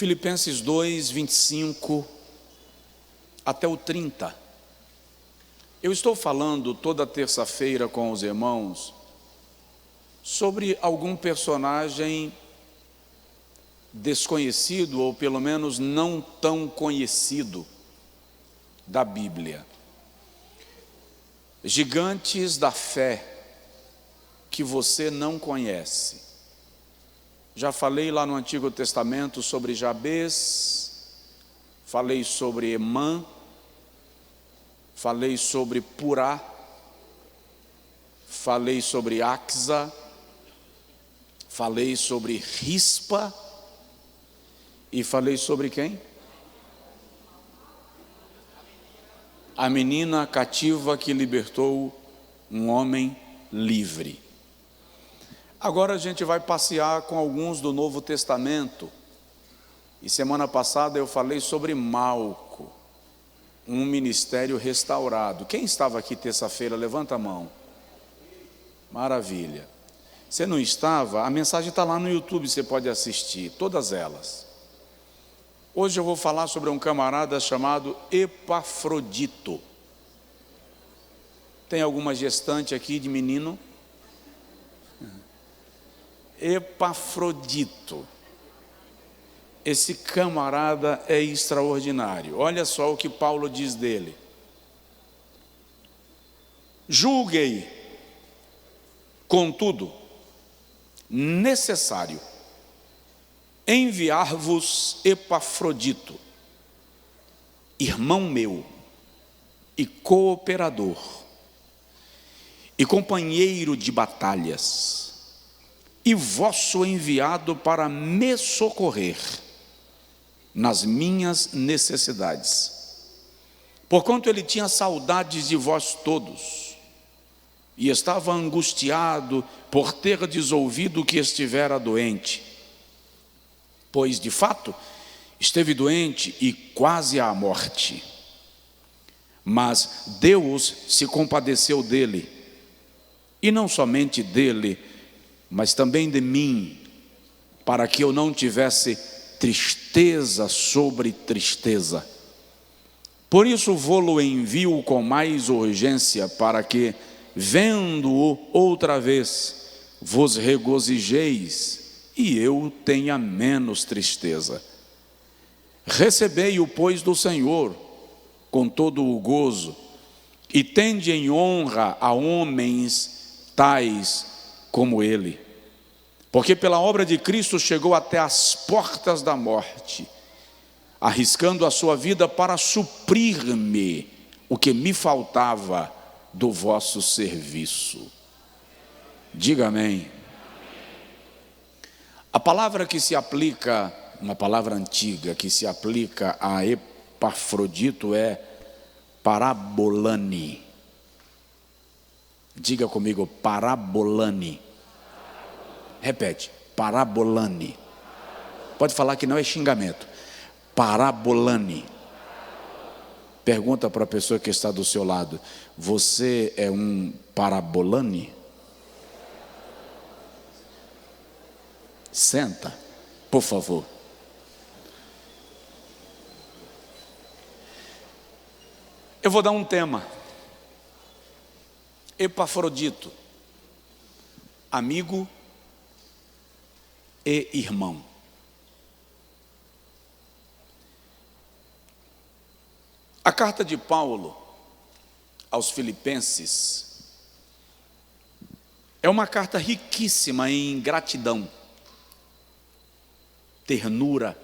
Filipenses 2, 25 até o 30. Eu estou falando toda terça-feira com os irmãos sobre algum personagem desconhecido, ou pelo menos não tão conhecido, da Bíblia. Gigantes da fé que você não conhece. Já falei lá no Antigo Testamento sobre Jabez, falei sobre Emã, falei sobre Purá, falei sobre Axa, falei sobre Rispa e falei sobre quem? A menina cativa que libertou um homem livre. Agora a gente vai passear com alguns do Novo Testamento. E semana passada eu falei sobre Malco, um ministério restaurado. Quem estava aqui terça-feira? Levanta a mão. Maravilha. Você não estava? A mensagem está lá no YouTube, você pode assistir, todas elas. Hoje eu vou falar sobre um camarada chamado Epafrodito. Tem alguma gestante aqui de menino? Epafrodito. Esse camarada é extraordinário. Olha só o que Paulo diz dele. Julguei, contudo, necessário enviar-vos Epafrodito, irmão meu e cooperador e companheiro de batalhas, e vosso enviado para me socorrer nas minhas necessidades, porquanto ele tinha saudades de vós todos, e estava angustiado por terdes ouvido que estivera doente, pois de fato esteve doente e quase à morte. Mas Deus se compadeceu dele, e não somente dele, mas também de mim, para que eu não tivesse tristeza sobre tristeza. Por isso vô-lo envio com mais urgência, para que, vendo-o outra vez, vos regozijeis, e eu tenha menos tristeza. Recebei-o, pois, do Senhor, com todo o gozo, e tende em honra a homens tais como ele, porque pela obra de Cristo chegou até as portas da morte, arriscando a sua vida para suprir-me o que me faltava do vosso serviço. Diga amém. A palavra que se aplica, uma palavra antiga que se aplica a Epafrodito é parabolani. Diga comigo, parabolani. Repete, parabolani. Pode falar que não é xingamento. Parabolani. Pergunta para a pessoa que está do seu lado: você é um parabolani? Senta, por favor. Eu vou dar um tema. Epafrodito, amigo e irmão. A carta de Paulo aos Filipenses é uma carta riquíssima em gratidão, ternura,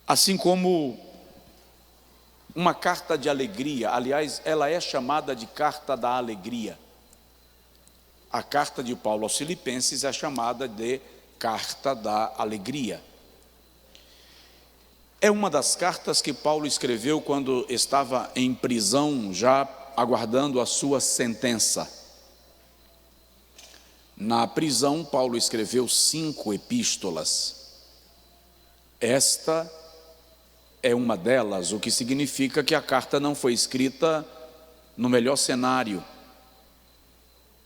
assim como uma carta de alegria. Aliás, ela é chamada de carta da alegria. A carta de Paulo aos Filipenses é chamada de carta da alegria. É uma das cartas que Paulo escreveu quando estava em prisão, já aguardando a sua sentença. Na prisão, Paulo escreveu 5 epístolas. Esta é uma delas, o que significa que a carta não foi escrita no melhor cenário,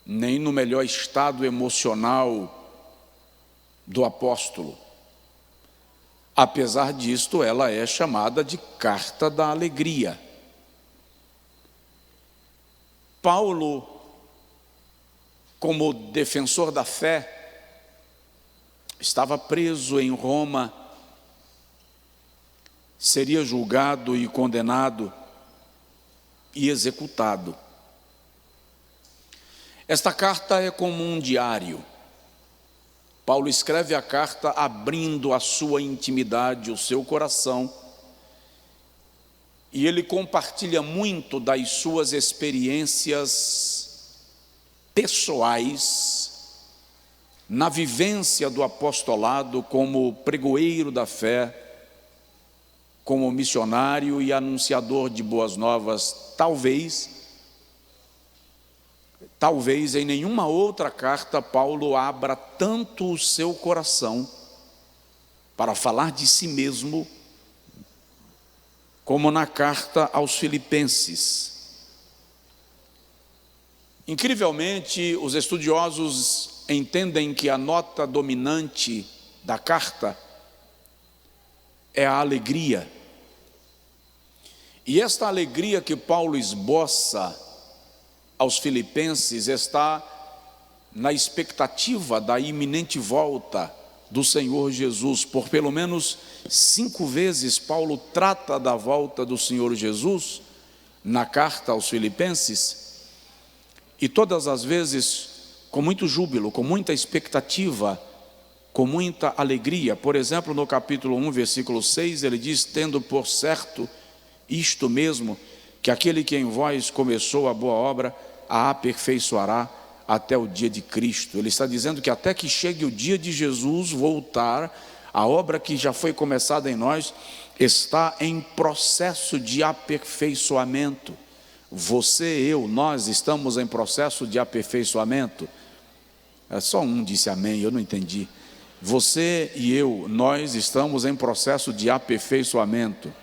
nem no melhor estado emocional do apóstolo. Apesar disto, ela é chamada de carta da alegria. Paulo, como defensor da fé, estava preso em Roma, seria julgado e condenado e executado. Esta carta é como um diário. Paulo escreve a carta abrindo a sua intimidade, o seu coração, e ele compartilha muito das suas experiências pessoais na vivência do apostolado como pregoeiro da fé, como missionário e anunciador de boas novas. Talvez em nenhuma outra carta Paulo abra tanto o seu coração para falar de si mesmo como na carta aos Filipenses. Incrivelmente, os estudiosos entendem que a nota dominante da carta é a alegria. E esta alegria que Paulo esboça aos Filipenses está na expectativa da iminente volta do Senhor Jesus. Por pelo menos 5 vezes Paulo trata da volta do Senhor Jesus na carta aos Filipenses, e todas as vezes com muito júbilo, com muita expectativa, com muita alegria. Por exemplo, no capítulo 1, versículo 6, ele diz: tendo por certo isto mesmo, que aquele que em vós começou a boa obra a aperfeiçoará até o dia de Cristo. Ele está dizendo que até que chegue o dia de Jesus voltar, a obra que já foi começada em nós está em processo de aperfeiçoamento. Você, eu, nós estamos em processo de aperfeiçoamento. Só um disse amém, eu não entendi. Você e eu, nós estamos em processo de aperfeiçoamento.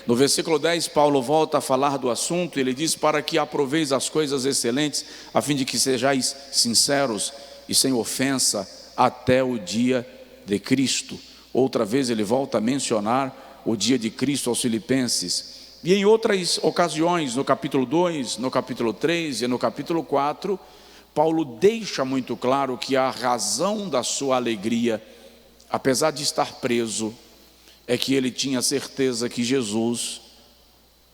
No versículo 10, Paulo volta a falar do assunto. Ele diz: para que aproveis as coisas excelentes, a fim de que sejais sinceros e sem ofensa até o dia de Cristo. Outra vez ele volta a mencionar o dia de Cristo aos Filipenses. E em outras ocasiões, no capítulo 2, no capítulo 3 e no capítulo 4, Paulo deixa muito claro que a razão da sua alegria, apesar de estar preso, é que ele tinha certeza que Jesus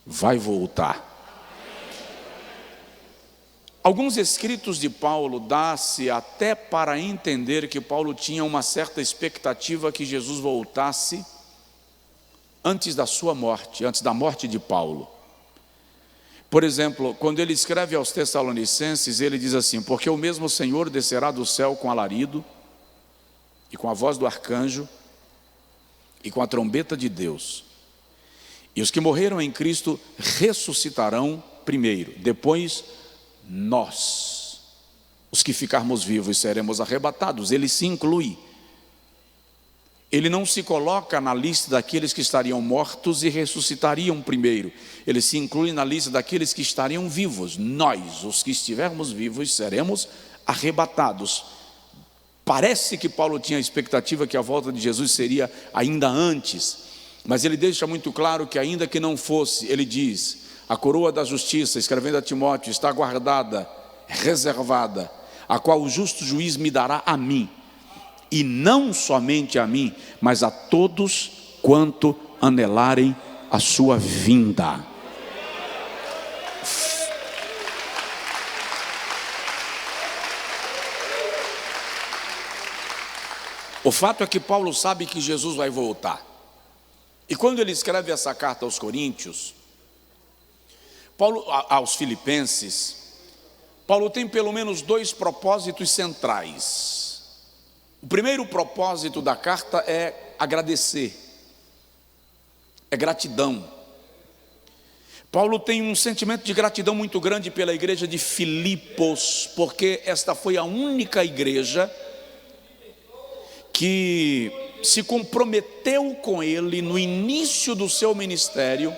vai voltar. Alguns escritos de Paulo dá-se até para entender que Paulo tinha uma certa expectativa que Jesus voltasse antes da sua morte, antes da morte de Paulo. Por exemplo, quando ele escreve aos Tessalonicenses, ele diz assim: porque o mesmo Senhor descerá do céu com alarido e com a voz do arcanjo e com a trombeta de Deus, e os que morreram em Cristo ressuscitarão primeiro, depois nós, os que ficarmos vivos, seremos arrebatados. Ele se inclui, ele não se coloca na lista daqueles que estariam mortos e ressuscitariam primeiro, ele se inclui na lista daqueles que estariam vivos. Nós, os que estivermos vivos, seremos arrebatados. Parece que Paulo tinha a expectativa que a volta de Jesus seria ainda antes, mas ele deixa muito claro que ainda que não fosse, ele diz: a coroa da justiça, escrevendo a Timóteo, está guardada, reservada, a qual o justo juiz me dará a mim, e não somente a mim, mas a todos quanto anelarem a sua vinda. O fato é que Paulo sabe que Jesus vai voltar. E quando ele escreve essa carta aos Coríntios, aos Filipenses, Paulo tem pelo menos 2 propósitos centrais. O primeiro propósito da carta é agradecer, é gratidão. Paulo tem um sentimento de gratidão muito grande pela igreja de Filipos, porque esta foi a única igreja que se comprometeu com ele no início do seu ministério,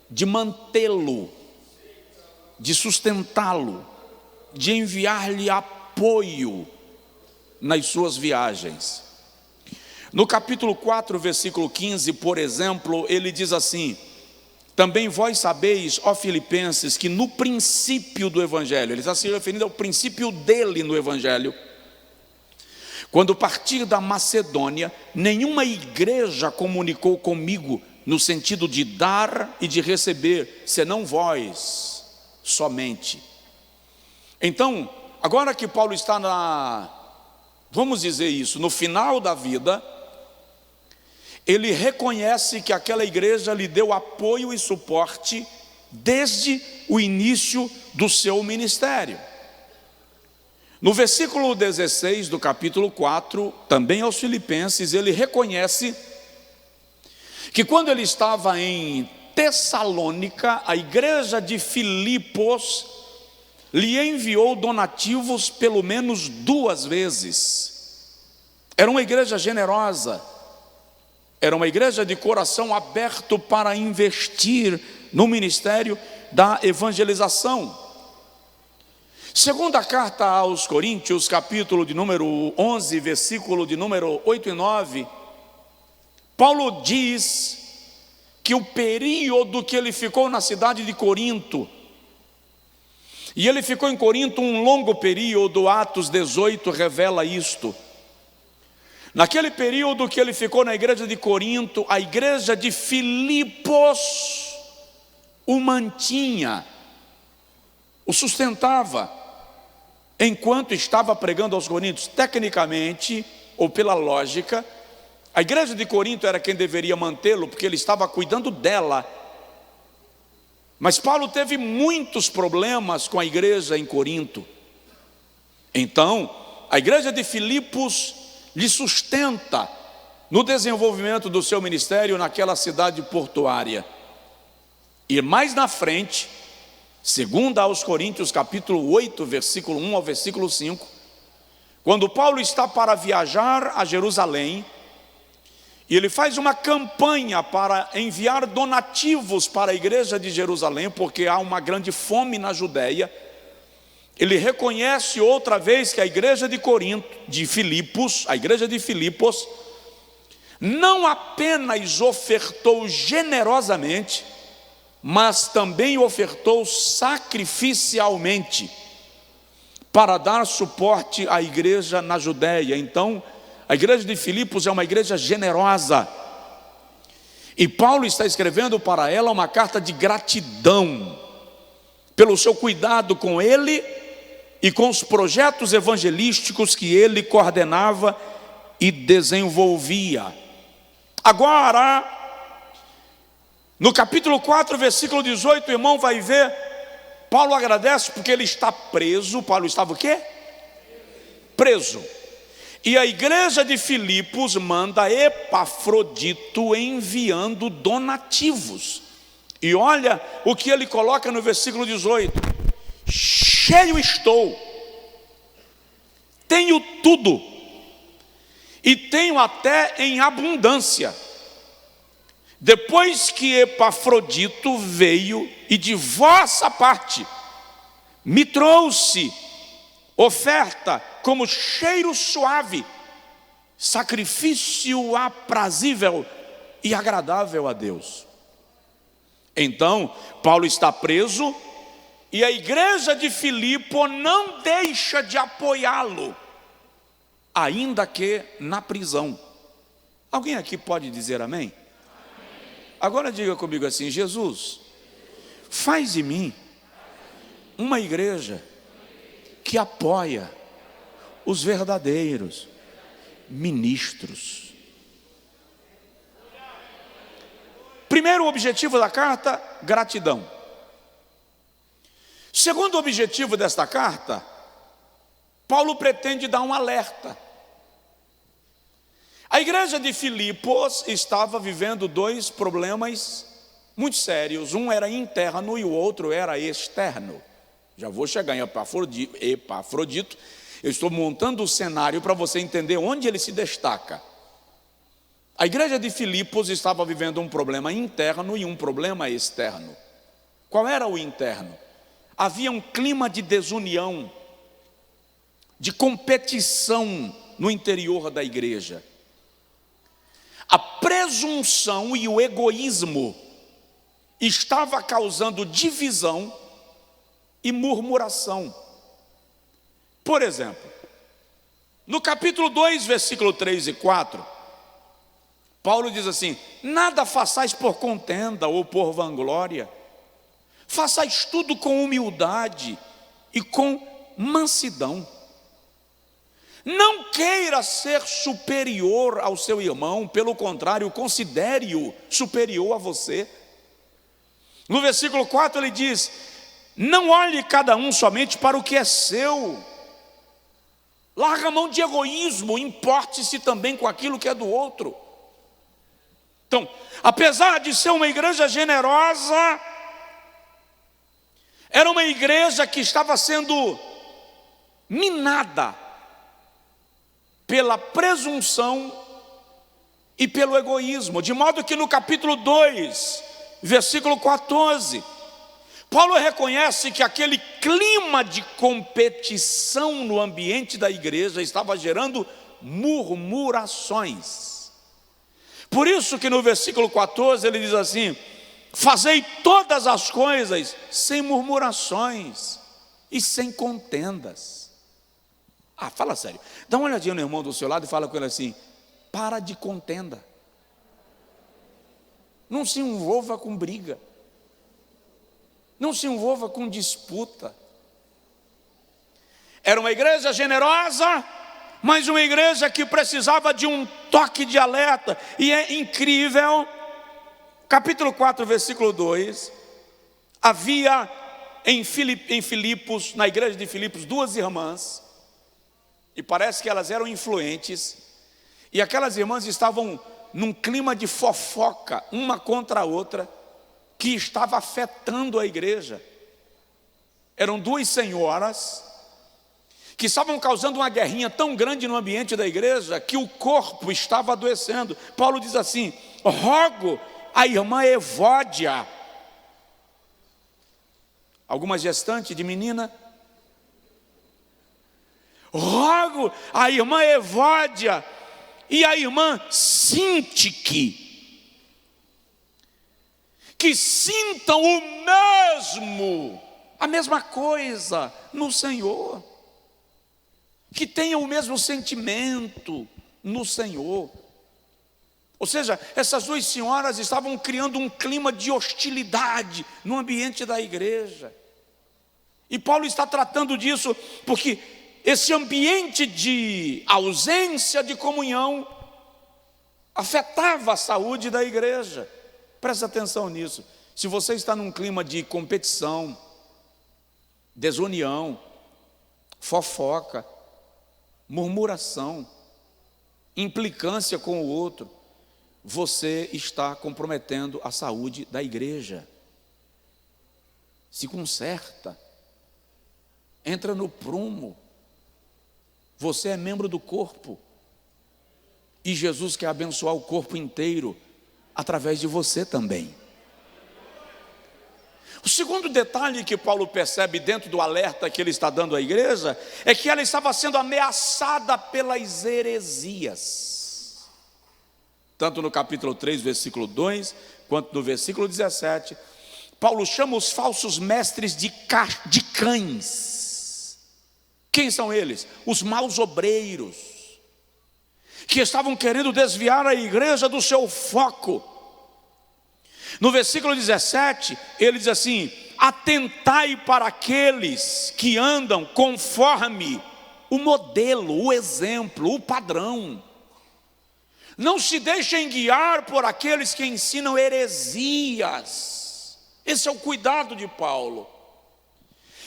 de mantê-lo, de sustentá-lo, de enviar-lhe apoio nas suas viagens. No capítulo 4, versículo 15, por exemplo, ele diz assim: também vós sabeis, ó Filipenses, que no princípio do Evangelho, ele está se referindo ao princípio dele no Evangelho, quando partir da Macedônia, nenhuma igreja comunicou comigo no sentido de dar e de receber, senão vós somente. Então, agora que Paulo está vamos dizer isso, no final da vida, ele reconhece que aquela igreja lhe deu apoio e suporte desde o início do seu ministério. No versículo 16 do capítulo 4, também aos Filipenses, ele reconhece que quando ele estava em Tessalônica, a igreja de Filipos lhe enviou donativos pelo menos 2 vezes. Era uma igreja generosa, era uma igreja de coração aberto para investir no ministério da evangelização. Segunda carta aos Coríntios, capítulo de número 11, versículo de número 8 e 9, Paulo diz que o período que ele ficou na cidade de Corinto, e ele ficou em Corinto um longo período, Atos 18 revela isto. Naquele período que ele ficou na igreja de Corinto, a igreja de Filipos o mantinha, o sustentava, enquanto estava pregando aos coríntios. Tecnicamente, ou pela lógica, a igreja de Corinto era quem deveria mantê-lo, porque ele estava cuidando dela. Mas Paulo teve muitos problemas com a igreja em Corinto. Então, a igreja de Filipos lhe sustenta no desenvolvimento do seu ministério naquela cidade portuária. E mais na frente, segundo aos Coríntios, capítulo 8, versículo 1 ao versículo 5, quando Paulo está para viajar a Jerusalém, e ele faz uma campanha para enviar donativos para a igreja de Jerusalém, porque há uma grande fome na Judéia. Ele reconhece outra vez que a igreja de Corinto, de Filipos, a igreja de Filipos, não apenas ofertou generosamente, mas também ofertou sacrificialmente para dar suporte à igreja na Judéia. Então, a igreja de Filipos é uma igreja generosa, e Paulo está escrevendo para ela uma carta de gratidão pelo seu cuidado com ele e com os projetos evangelísticos que ele coordenava e desenvolvia. Agora, no capítulo 4, versículo 18, o irmão vai ver, Paulo agradece porque ele está preso. Paulo estava o quê? Preso. E a igreja de Filipos manda Epafrodito enviando donativos. E olha o que ele coloca no versículo 18: cheio estou, tenho tudo, e tenho até em abundância. Depois que Epafrodito veio e de vossa parte me trouxe oferta como cheiro suave, sacrifício aprazível e agradável a Deus. Então, Paulo está preso e a igreja de Filipo não deixa de apoiá-lo, ainda que na prisão. Alguém aqui pode dizer amém? Agora diga comigo assim: Jesus, faz de mim uma igreja que apoia os verdadeiros ministros. Primeiro objetivo da carta, gratidão. Segundo objetivo desta carta, Paulo pretende dar um alerta. A igreja de Filipos estava vivendo 2 problemas muito sérios. Um era interno e o outro era externo. Já vou chegar em Epafrodito. Eu estou montando o cenário para você entender onde ele se destaca. A igreja de Filipos estava vivendo um problema interno e um problema externo. Qual era o interno? Havia um clima de desunião, de competição no interior da igreja. presunção e o egoísmo estava causando divisão e murmuração. Por exemplo, no capítulo 2, versículo 3 e 4, Paulo diz assim: nada façais por contenda ou por vanglória, façais tudo com humildade e com mansidão. Não queira ser superior ao seu irmão, pelo contrário, considere-o superior a você. No versículo 4 ele diz: não olhe cada um somente para o que é seu, larga a mão de egoísmo, importe-se também com aquilo que é do outro. Então, apesar de ser uma igreja generosa, era uma igreja que estava sendo minada pela presunção e pelo egoísmo, de modo que no capítulo 2, versículo 14, Paulo reconhece que aquele clima de competição no ambiente da igreja estava gerando murmurações. Por isso que no versículo 14 ele diz assim: fazei todas as coisas sem murmurações e sem contendas. Fala sério, dá uma olhadinha no irmão do seu lado e fala com ele assim: para de contenda, não se envolva com briga, não se envolva com disputa. Era uma igreja generosa, mas uma igreja que precisava de um toque de alerta. E é incrível, capítulo 4, versículo 2, havia em Filipos, na igreja de Filipos, duas irmãs, e parece que elas eram influentes, e aquelas irmãs estavam num clima de fofoca, uma contra a outra, que estava afetando a igreja. Eram duas senhoras que estavam causando uma guerrinha tão grande no ambiente da igreja que o corpo estava adoecendo. Paulo diz assim: rogo a irmã Evódia, alguma gestante de menina, rogo a irmã Evódia e a irmã Sintique que sintam a mesma coisa no Senhor, que tenham o mesmo sentimento no Senhor. Ou seja, essas duas senhoras estavam criando um clima de hostilidade no ambiente da igreja. E Paulo está tratando disso porque esse ambiente de ausência de comunhão afetava a saúde da igreja. Presta atenção nisso. Se você está num clima de competição, desunião, fofoca, murmuração, implicância com o outro, você está comprometendo a saúde da igreja. Se conserta, entra no prumo. Você é membro do corpo e Jesus quer abençoar o corpo inteiro através de você também. O segundo detalhe que Paulo percebe dentro do alerta que ele está dando à igreja é que ela estava sendo ameaçada pelas heresias. Tanto no capítulo 3, versículo 2, quanto no versículo 17, Paulo chama os falsos mestres de cães. Quem são eles? Os maus obreiros, que estavam querendo desviar a igreja do seu foco. No versículo 17, ele diz assim: atentai para aqueles que andam conforme o modelo, o exemplo, o padrão. Não se deixem guiar por aqueles que ensinam heresias. Esse é o cuidado de Paulo.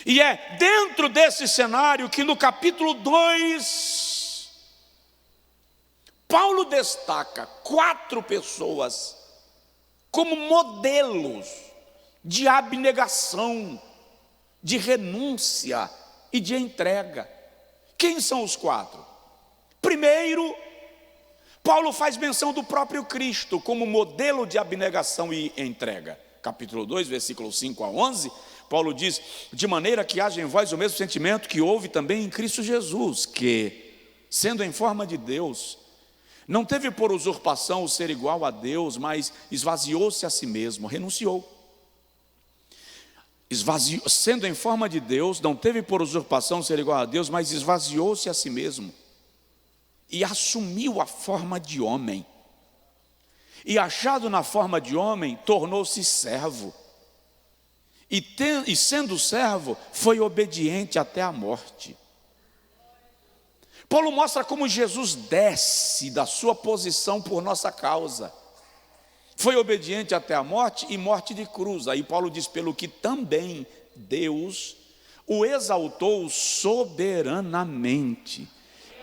E é dentro desse cenário que no capítulo 2, Paulo destaca 4 pessoas como modelos de abnegação, de renúncia e de entrega. Quem são os 4? Primeiro, Paulo faz menção do próprio Cristo como modelo de abnegação e entrega. Capítulo 2, versículo 5 a 11, Paulo diz: de maneira que haja em vós o mesmo sentimento que houve também em Cristo Jesus, que, sendo em forma de Deus, Não teve por usurpação o ser igual a Deus, mas esvaziou-se a si mesmo, renunciou. Sendo em forma de Deus, não teve por usurpação ser igual a Deus, mas esvaziou-se a si mesmo e assumiu a forma de homem. E achado na forma de homem, tornou-se servo. E sendo servo, foi obediente até a morte. Paulo mostra como Jesus desce da sua posição por nossa causa. Foi obediente até a morte e morte de cruz. Aí Paulo diz, pelo que também Deus o exaltou soberanamente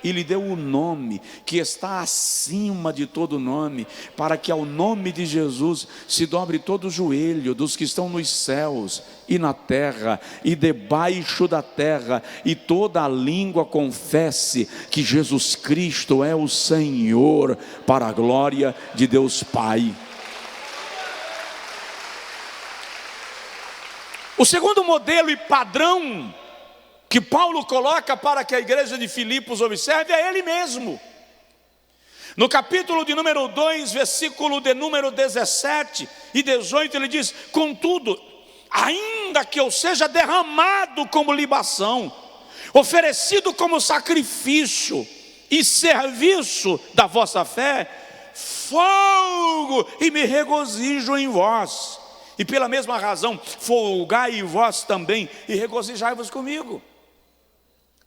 e lhe deu o nome que está acima de todo nome, para que ao nome de Jesus se dobre todo o joelho dos que estão nos céus e na terra e debaixo da terra, e toda a língua confesse que Jesus Cristo é o Senhor, para a glória de Deus Pai. O segundo modelo e padrão que Paulo coloca para que a igreja de Filipos observe é ele mesmo. No capítulo de número 2, versículo de número 17 e 18, ele diz: contudo, ainda que eu seja derramado como libação, oferecido como sacrifício e serviço da vossa fé, folgo e me regozijo em vós. E pela mesma razão, folgai vós também e regozijai-vos comigo.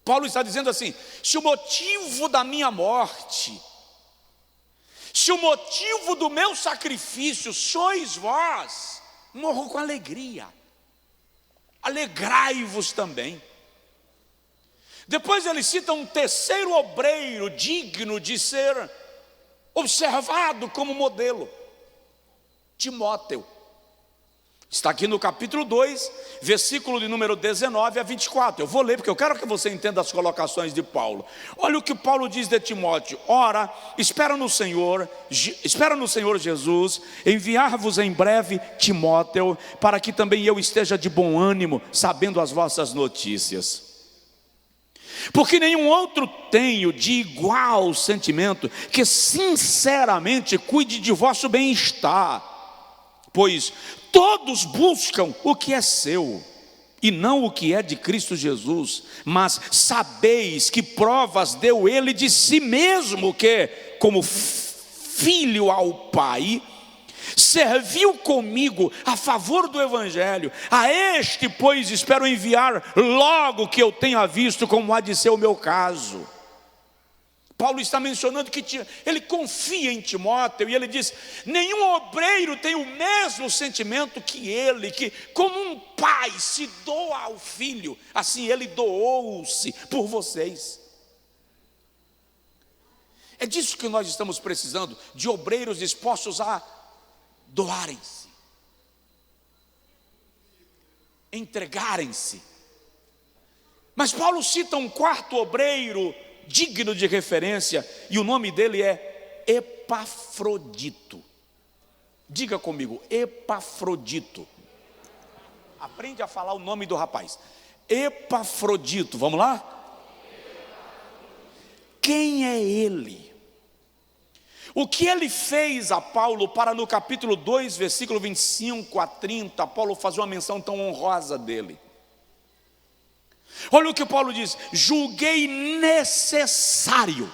Paulo está dizendo assim: se o motivo da minha morte, se o motivo do meu sacrifício sois vós, morro com alegria, alegrai-vos também. Depois ele cita um terceiro obreiro digno de ser observado como modelo, Timóteo. Está aqui no capítulo 2, versículo de número 19 a 24. Eu vou ler porque eu quero que você entenda as colocações de Paulo. Olha o que Paulo diz de Timóteo: ora, espera no Senhor Jesus, enviar-vos em breve Timóteo, para que também eu esteja de bom ânimo, sabendo as vossas notícias. Porque nenhum outro tenho de igual sentimento, que sinceramente cuide de vosso bem-estar. Pois todos buscam o que é seu, e não o que é de Cristo Jesus. Mas sabeis que provas deu ele de si mesmo, que, como filho ao Pai, serviu comigo a favor do Evangelho. A este, pois, espero enviar logo que eu tenha visto como há de ser o meu caso. Paulo está mencionando que ele confia em Timóteo, e ele diz: nenhum obreiro tem o mesmo sentimento que ele, que como um pai se doa ao filho, assim ele doou-se por vocês. É disso que nós estamos precisando, de obreiros dispostos a doarem-se, entregarem-se. Mas Paulo cita um quarto obreiro digno de referência, e o nome dele é Epafrodito. Diga comigo, Epafrodito. Aprende a falar o nome do rapaz. Epafrodito, vamos lá? Quem é ele? O que ele fez a Paulo para no capítulo 2, versículo 25 a 30, Paulo fazer uma menção tão honrosa dele? Olha o que Paulo diz: julguei necessário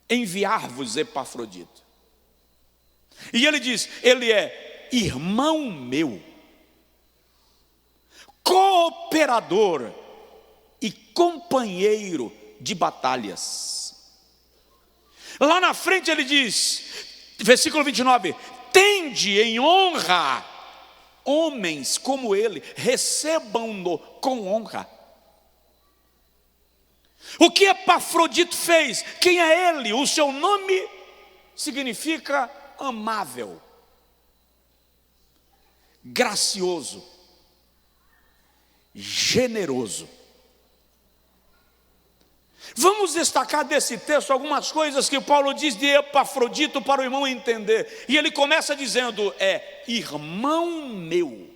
enviar-vos Epafrodito. E ele diz: ele é irmão meu, cooperador e companheiro de batalhas. Lá na frente ele diz, versículo 29, tende em honra homens como ele, recebam-no com honra. O que Epafrodito fez? Quem é ele? O seu nome significa amável, gracioso, generoso. Vamos destacar desse texto algumas coisas que Paulo diz de Epafrodito para o irmão entender. E ele começa dizendo: é irmão meu,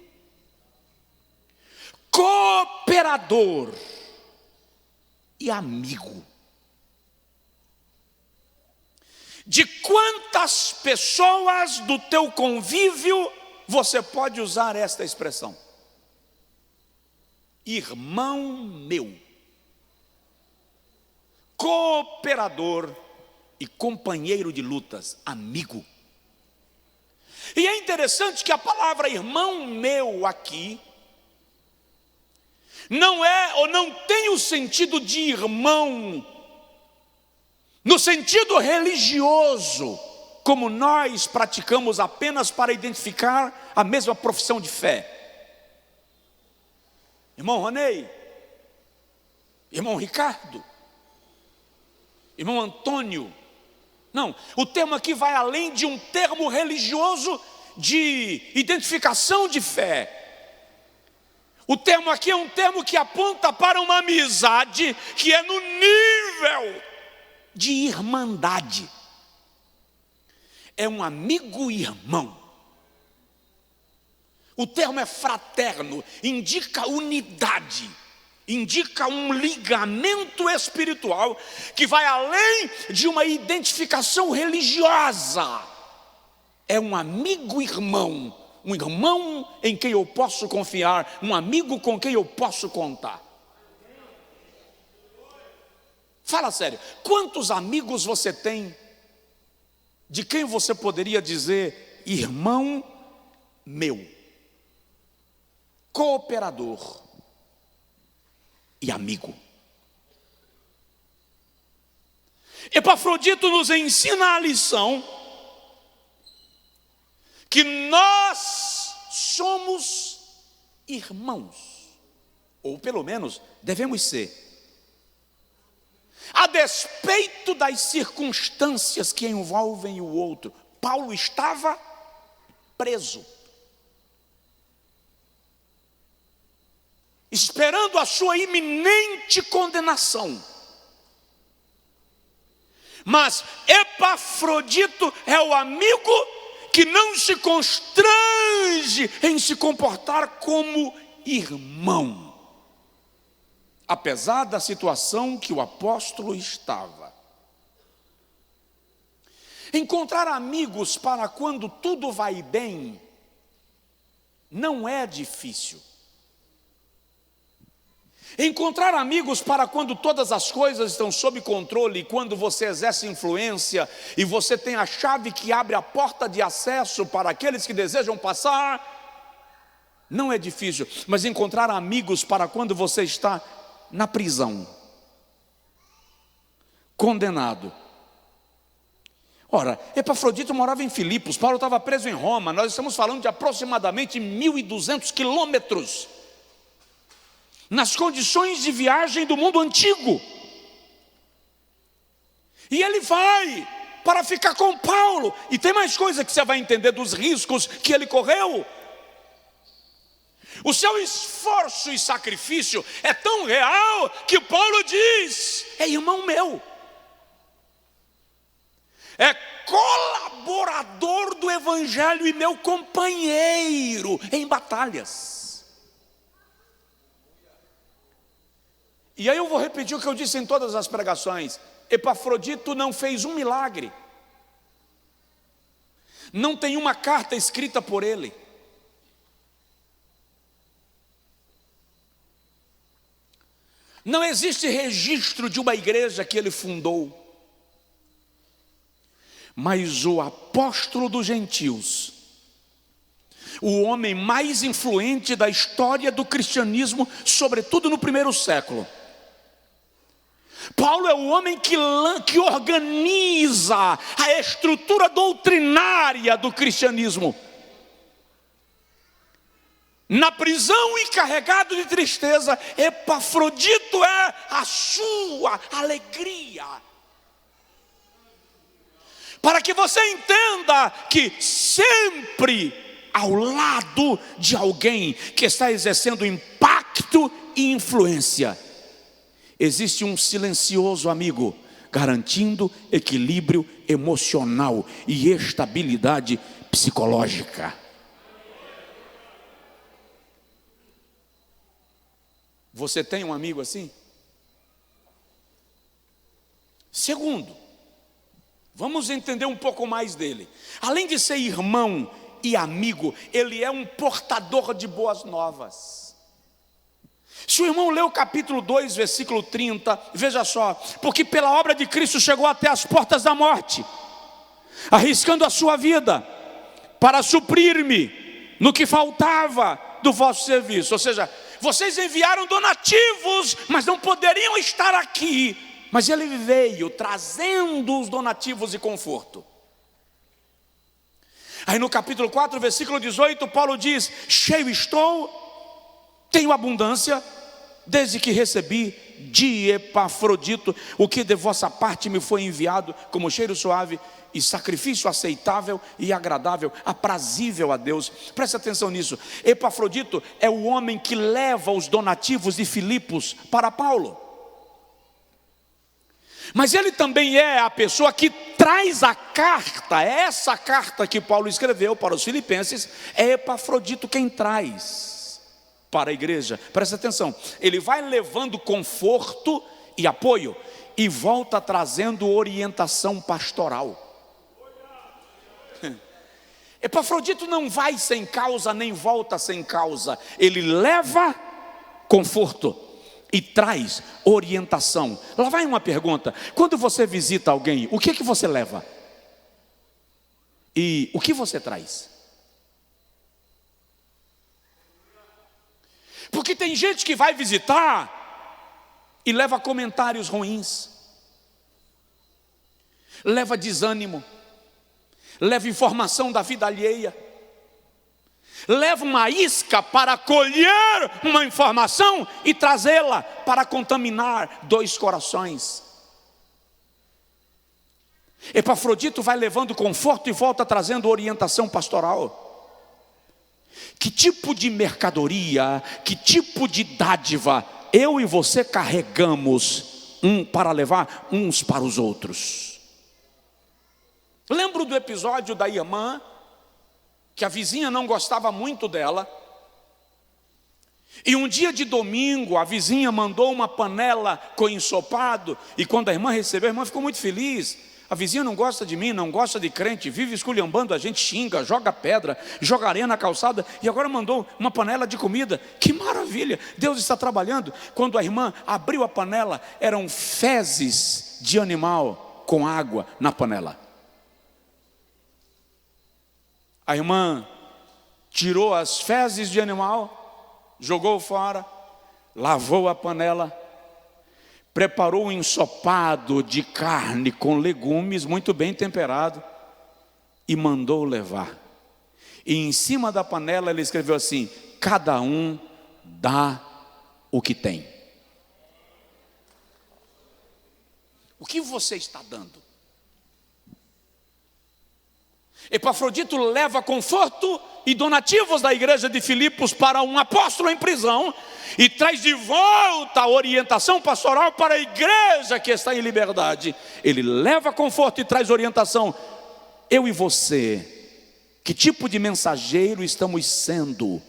cooperador e amigo. De quantas pessoas do teu convívio você pode usar esta expressão? Irmão meu, cooperador e companheiro de lutas, amigo. E é interessante que a palavra irmão meu aqui não é ou não tem o sentido de irmão no sentido religioso, como nós praticamos apenas para identificar a mesma profissão de fé. Irmão Ronei, irmão Ricardo, irmão Antônio. Não, o termo aqui vai além de um termo religioso de identificação de fé. O termo aqui é um termo que aponta para uma amizade que é no nível de irmandade. É um amigo irmão. O termo é fraterno, indica unidade, indica um ligamento espiritual que vai além de uma identificação religiosa. É um amigo irmão, um irmão em quem eu posso confiar, um amigo com quem eu posso contar. Fala sério, quantos amigos você tem de quem você poderia dizer irmão meu, cooperador e amigo? Epafrodito nos ensina a lição que nós somos irmãos, ou pelo menos devemos ser, a despeito das circunstâncias que envolvem o outro. Paulo estava preso, esperando a sua iminente condenação. Mas Epafrodito é o amigo que não se constrange em se comportar como irmão, apesar da situação que o apóstolo estava. Encontrar amigos para quando tudo vai bem não é difícil. Encontrar amigos para quando todas as coisas estão sob controle, quando você exerce influência e você tem a chave que abre a porta de acesso para aqueles que desejam passar, não é difícil. Mas encontrar amigos para quando você está na prisão, condenado. Ora, Epafrodito morava em Filipos, Paulo estava preso em Roma. Nós estamos falando de aproximadamente 1.200 quilômetros, nas condições de viagem do mundo antigo. E ele vai para ficar com Paulo. E tem mais coisa que você vai entender dos riscos que ele correu. O seu esforço e sacrifício é tão real que Paulo diz: é irmão meu, é colaborador do evangelho e meu companheiro em batalhas. E aí eu vou repetir o que eu disse em todas as pregações: Epafrodito não fez um milagre, não tem uma carta escrita por ele. Não existe registro de uma igreja que ele fundou. Mas o apóstolo dos gentios, o homem mais influente da história do cristianismo, sobretudo no primeiro século, Paulo é o homem que organiza a estrutura doutrinária do cristianismo. Na prisão e carregado de tristeza, Epafrodito é a sua alegria. Para que você entenda que sempre ao lado de alguém que está exercendo impacto e influência, existe um silencioso amigo, garantindo equilíbrio emocional e estabilidade psicológica. Você tem um amigo assim? Segundo, Vamos entender um pouco mais dele. Além de ser irmão e amigo, ele é um portador de boas novas. Se o irmão lê o capítulo 2, versículo 30, veja só: porque pela obra de Cristo chegou até as portas da morte, arriscando a sua vida, para suprir-me no que faltava do vosso serviço. Ou seja, vocês enviaram donativos, mas não poderiam estar aqui. Mas ele veio trazendo os donativos e conforto. Aí no capítulo 4, versículo 18, Paulo diz: cheio estou, tenho abundância, desde que recebi de Epafrodito o que de vossa parte me foi enviado, como cheiro suave e sacrifício aceitável e agradável, aprazível a Deus. Preste atenção nisso. Epafrodito é o homem que leva os donativos de Filipos para Paulo. Mas ele também é a pessoa que traz a carta. Essa carta que Paulo escreveu para os filipenses, é Epafrodito quem traz para a igreja. Presta atenção, ele vai levando conforto e apoio, e volta trazendo orientação pastoral. Epafrodito não vai sem causa, nem volta sem causa. Ele leva conforto e traz orientação. Lá vai uma pergunta: quando você visita alguém, o que você leva? E o que você traz? Porque tem gente que vai visitar e leva comentários ruins, leva desânimo, leva informação da vida alheia, leva uma isca para colher uma informação e trazê-la para contaminar dois corações. Epafrodito vai levando conforto e volta trazendo orientação pastoral. Que tipo de mercadoria, que tipo de dádiva eu e você carregamos para levar uns para os outros? Lembro do episódio da irmã, que a vizinha não gostava muito dela, e um dia de domingo a vizinha mandou uma panela com ensopado, e quando a irmã recebeu, a irmã ficou muito feliz. A vizinha não gosta de mim, não gosta de crente, vive esculhambando a gente, xinga, joga pedra, joga areia na calçada, e agora mandou uma panela de comida. Que maravilha, Deus está trabalhando. Quando a irmã abriu a panela, eram fezes de animal com água na panela. A irmã tirou as fezes de animal, jogou fora, lavou a panela, preparou um ensopado de carne com legumes muito bem temperado e mandou levar. E em cima da panela ele escreveu assim: cada um dá o que tem. O que você está dando? Epafrodito leva conforto e donativos da igreja de Filipos para um apóstolo em prisão, e traz de volta a orientação pastoral para a igreja que está em liberdade. Ele leva conforto e traz orientação. Eu e você, que tipo de mensageiro estamos sendo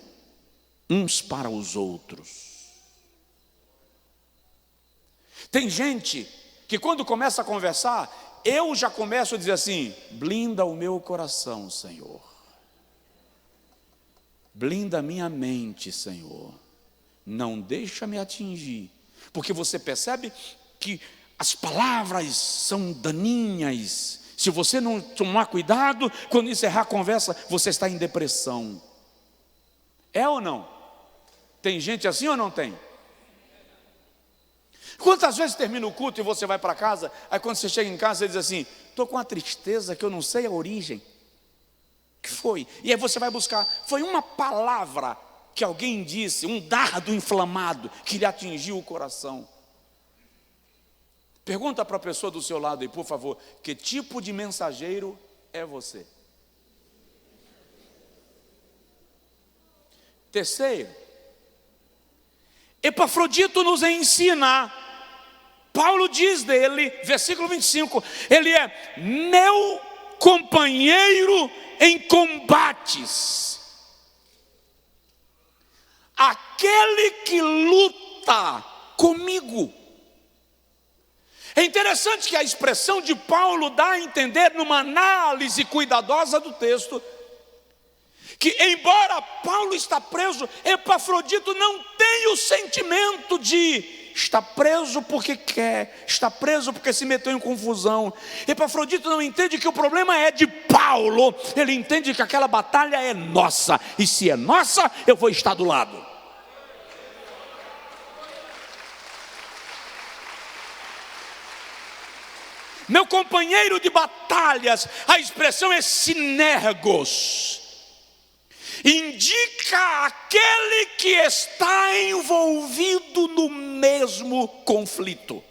uns para os outros? Tem gente que quando começa a conversar, eu já começo a dizer assim: blinda o meu coração, Senhor. Blinda a minha mente, Senhor. Não deixa me atingir. Porque você percebe que as palavras são daninhas. Se você não tomar cuidado, quando encerrar a conversa, você está em depressão. É ou não? Tem gente assim ou não tem? Quantas vezes termina o culto e você vai para casa, aí quando você chega em casa, você diz assim: estou com uma tristeza que eu não sei a origem. O que foi? E aí você vai buscar. Foi uma palavra que alguém disse, um dardo inflamado que lhe atingiu o coração. Pergunta para a pessoa do seu lado aí, por favor: que tipo de mensageiro é você? Terceiro, Epafrodito nos ensina. Paulo diz dele, versículo 25, ele é meu companheiro em combates, aquele que luta comigo. É interessante que a expressão de Paulo dá a entender, numa análise cuidadosa do texto, que embora Paulo está preso, Epafrodito não tem o sentimento de está preso porque quer, está preso porque se meteu em confusão. Epafrodito não entende que o problema é de Paulo, ele entende que aquela batalha é nossa, e se é nossa, eu vou estar do lado. Meu companheiro de batalhas, a expressão é sinergos, indica aquele que está envolvido no mesmo conflito.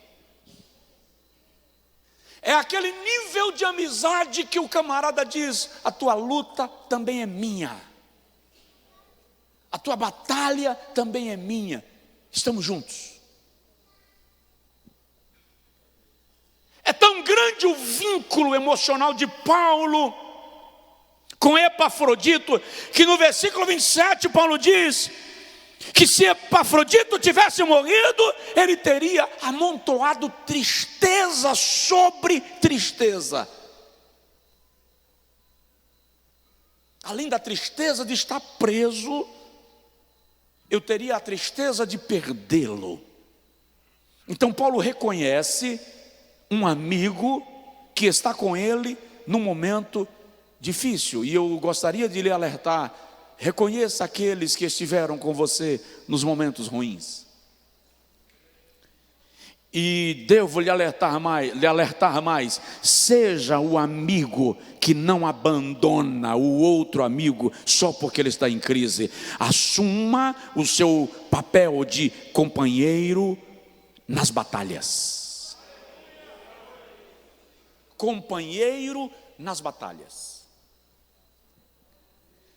É aquele nível de amizade que o camarada diz: a tua luta também é minha, a tua batalha também é minha, estamos juntos. É tão grande o vínculo emocional de Paulo com Epafrodito, que no versículo 27 Paulo diz que se Epafrodito tivesse morrido, ele teria amontoado tristeza sobre tristeza. Além da tristeza de estar preso, eu teria a tristeza de perdê-lo. Então Paulo reconhece um amigo que está com ele num momento difícil. E eu gostaria de lhe alertar: reconheça aqueles que estiveram com você nos momentos ruins. E devo lhe alertar mais: seja o amigo que não abandona o outro amigo só porque ele está em crise. Assuma o seu papel de companheiro nas batalhas. Companheiro nas batalhas.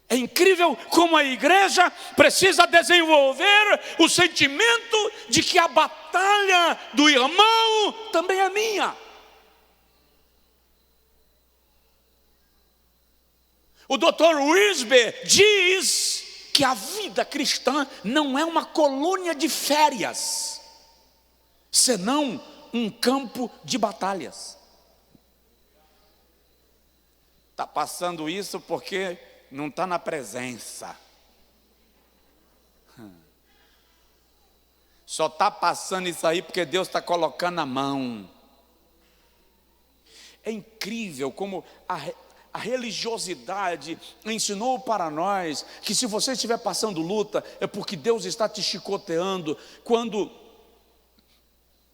É incrível como a igreja precisa desenvolver o sentimento de que a batalha do irmão também é minha. O Dr. Wiersbe diz que a vida cristã não é uma colônia de férias, senão um campo de batalhas. Está passando isso porque não está na presença. Só está passando isso aí porque Deus está colocando a mão. É incrível como a religiosidade ensinou para nós que se você estiver passando luta é porque Deus está te chicoteando, quando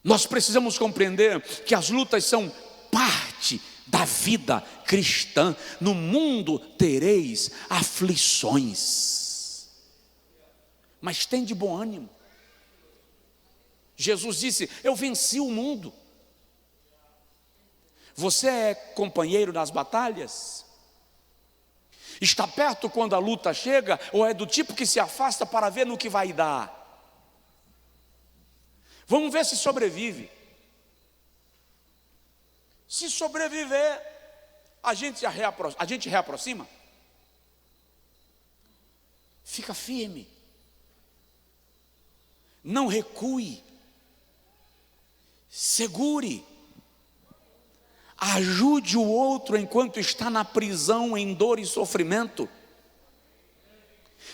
nós precisamos compreender que as lutas são parte da vida cristã. No mundo tereis aflições, mas tem de bom ânimo. Jesus disse: eu venci o mundo. Você é companheiro nas batalhas? Está perto quando a luta chega, ou é do tipo que se afasta para ver no que vai dar? Vamos ver se sobrevive. Se sobreviver, a gente reaproxima. Fica firme. Não recue. Segure. Ajude o outro enquanto está na prisão, em dor e sofrimento.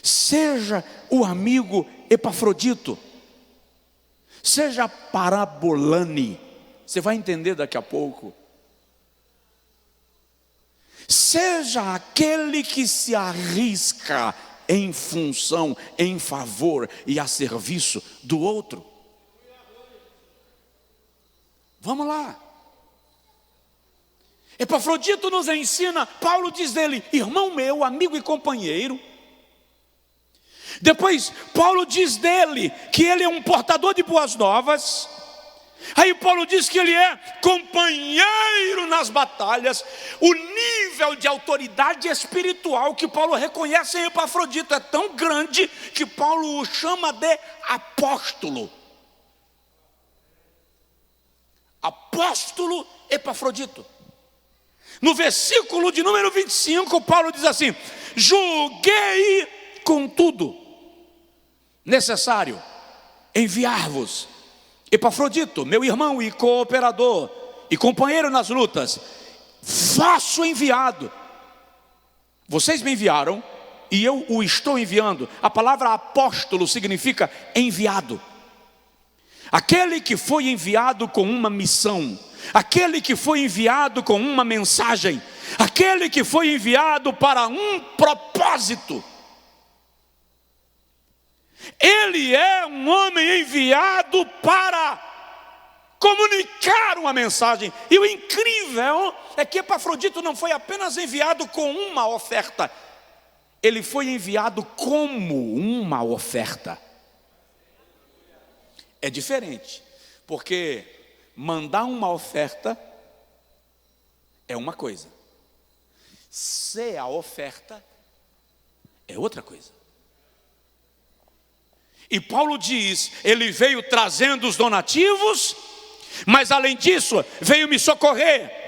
Seja o amigo Epafrodito. Seja Parabolane. Você vai entender daqui a pouco. Seja aquele que se arrisca em função, em favor e a serviço do outro. Vamos lá. Epafrodito nos ensina, Paulo diz dele: irmão meu, amigo e companheiro. Depois Paulo diz dele que ele é um portador de boas novas. Aí Paulo diz que ele é companheiro nas batalhas. O nível de autoridade espiritual que Paulo reconhece em Epafrodito é tão grande que Paulo o chama de apóstolo. Apóstolo Epafrodito. No versículo de número 25, Paulo diz assim: julguei contudo necessário enviar-vos Epafrodito, meu irmão e cooperador e companheiro nas lutas, vosso enviado. Vocês me enviaram e eu o estou enviando. A palavra apóstolo significa enviado. Aquele que foi enviado com uma missão, aquele que foi enviado com uma mensagem, aquele que foi enviado para um propósito. Ele é um homem enviado para comunicar uma mensagem. E o incrível é que Epafrodito não foi apenas enviado com uma oferta, ele foi enviado como uma oferta. É diferente, porque mandar uma oferta é uma coisa, ser a oferta é outra coisa. E Paulo diz, ele veio trazendo os donativos, mas além disso, veio me socorrer.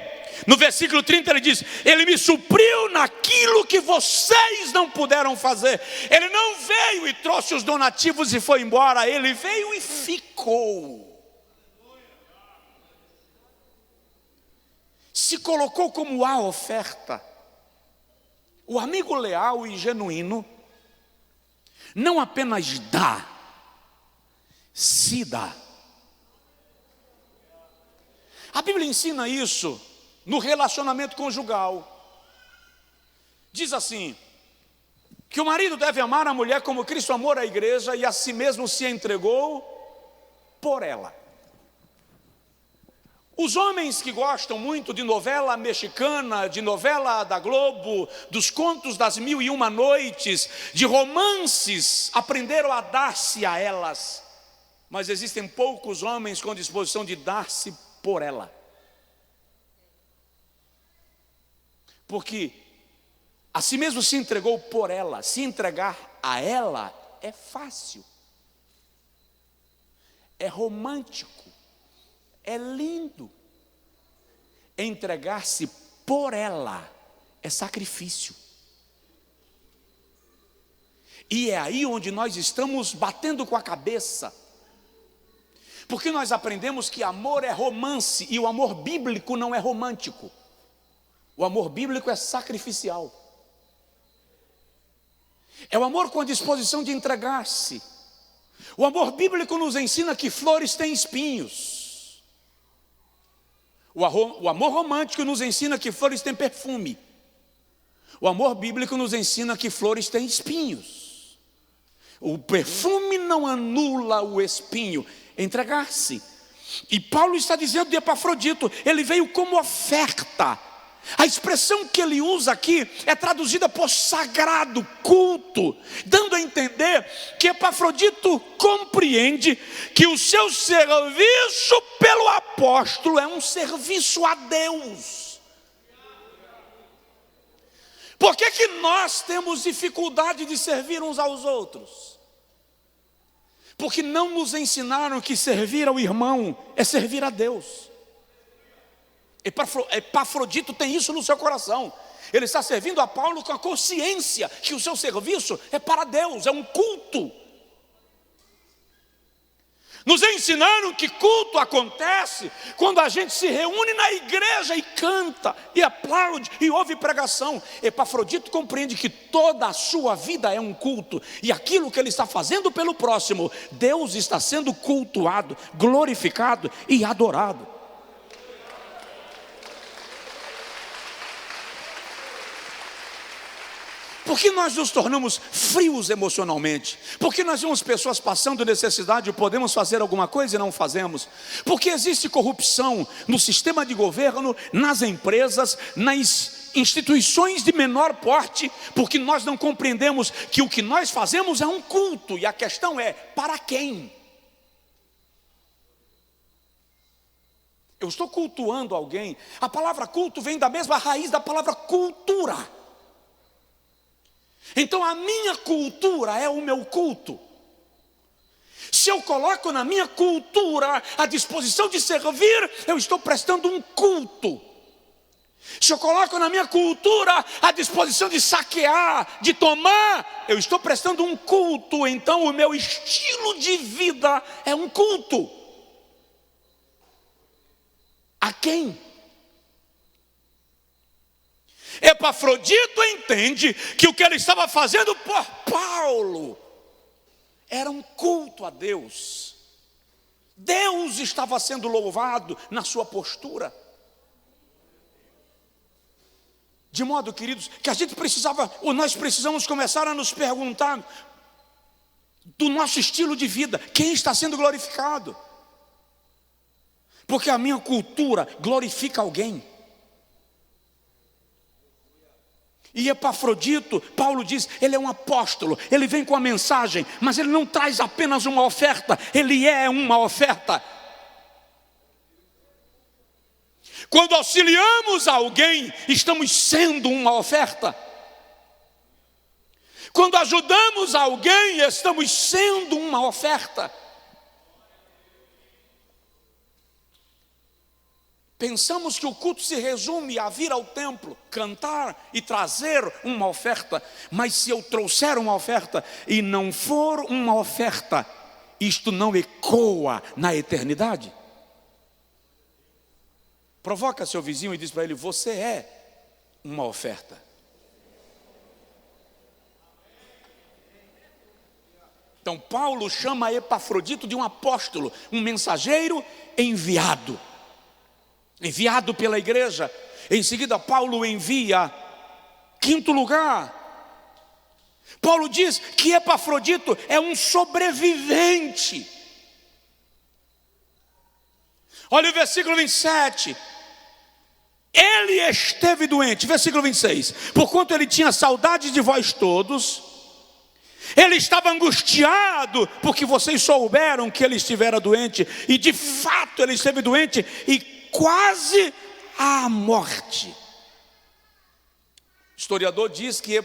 No versículo 30 ele diz, ele me supriu naquilo que vocês não puderam fazer. Ele não veio e trouxe os donativos e foi embora, ele veio e ficou. Se colocou como a oferta. O amigo leal e genuíno não apenas dá, se dá. A Bíblia ensina isso no relacionamento conjugal. Diz assim, que o marido deve amar a mulher como Cristo amou a igreja e a si mesmo se entregou por ela. Os homens que gostam muito de novela mexicana, de novela da Globo, dos contos das 1001 noites, de romances, aprenderam a dar-se a elas. Mas existem poucos homens com disposição de dar-se por ela. Porque a si mesmo se entregou por ela. Se entregar a ela é fácil, é romântico, é lindo. Entregar-se por ela é sacrifício. E é aí onde nós estamos batendo com a cabeça. Porque nós aprendemos que amor é romance e o amor bíblico não é romântico. O amor bíblico é sacrificial. É o amor com a disposição de entregar-se. O amor bíblico nos ensina que flores têm espinhos. O amor romântico nos ensina que flores têm perfume. O amor bíblico nos ensina que flores têm espinhos. O perfume não anula o espinho. Entregar-se. E Paulo está dizendo de Epafrodito, ele veio como oferta. A expressão que ele usa aqui é traduzida por sagrado, culto, dando a entender que Epafrodito compreende que o seu serviço pelo apóstolo é um serviço a Deus. Por que nós temos dificuldade de servir uns aos outros? Porque não nos ensinaram que servir ao irmão é servir a Deus. Epafrodito tem isso no seu coração. Ele está servindo a Paulo com a consciência que o seu serviço é para Deus, é um culto. Nos ensinaram que culto acontece quando a gente se reúne na igreja e canta, e aplaude, e ouve pregação. Epafrodito compreende que toda a sua vida é um culto, e aquilo que ele está fazendo pelo próximo, Deus está sendo cultuado, glorificado e adorado. Por que nós nos tornamos frios emocionalmente? Por que nós vemos pessoas passando necessidade e podemos fazer alguma coisa e não fazemos? Porque existe corrupção no sistema de governo, nas empresas, nas instituições de menor porte, porque nós não compreendemos que o que nós fazemos é um culto, e a questão é, para quem? Eu estou cultuando alguém. A palavra culto vem da mesma raiz da palavra cultura. Então a minha cultura é o meu culto. Se eu coloco na minha cultura a disposição de servir, eu estou prestando um culto. Se eu coloco na minha cultura a disposição de saquear, de tomar, eu estou prestando um culto. Então o meu estilo de vida é um culto. quem? Epafrodito entende que o que ele estava fazendo por Paulo era um culto a Deus. Deus estava sendo louvado na sua postura. De modo, queridos, que nós precisamos começar a nos perguntar do nosso estilo de vida, quem está sendo glorificado? Porque a minha cultura glorifica alguém. E Epafrodito, Paulo diz, ele é um apóstolo, ele vem com a mensagem, mas ele não traz apenas uma oferta, ele é uma oferta. Quando auxiliamos alguém, estamos sendo uma oferta. Quando ajudamos alguém, estamos sendo uma oferta. Pensamos que o culto se resume a vir ao templo, cantar e trazer uma oferta. Mas se eu trouxer uma oferta e não for uma oferta, isto não ecoa na eternidade? Provoca seu vizinho e diz para ele: você é uma oferta. Então Paulo chama Epafrodito de um apóstolo, um mensageiro enviado pela igreja. Em seguida Paulo envia, quinto lugar, Paulo diz que Epafrodito é um sobrevivente. Olha o versículo 27. Ele esteve doente, versículo 26. Porquanto ele tinha saudade de vós todos, ele estava angustiado, porque vocês souberam que ele estivera doente, e de fato ele esteve doente, e quase à morte. O historiador diz que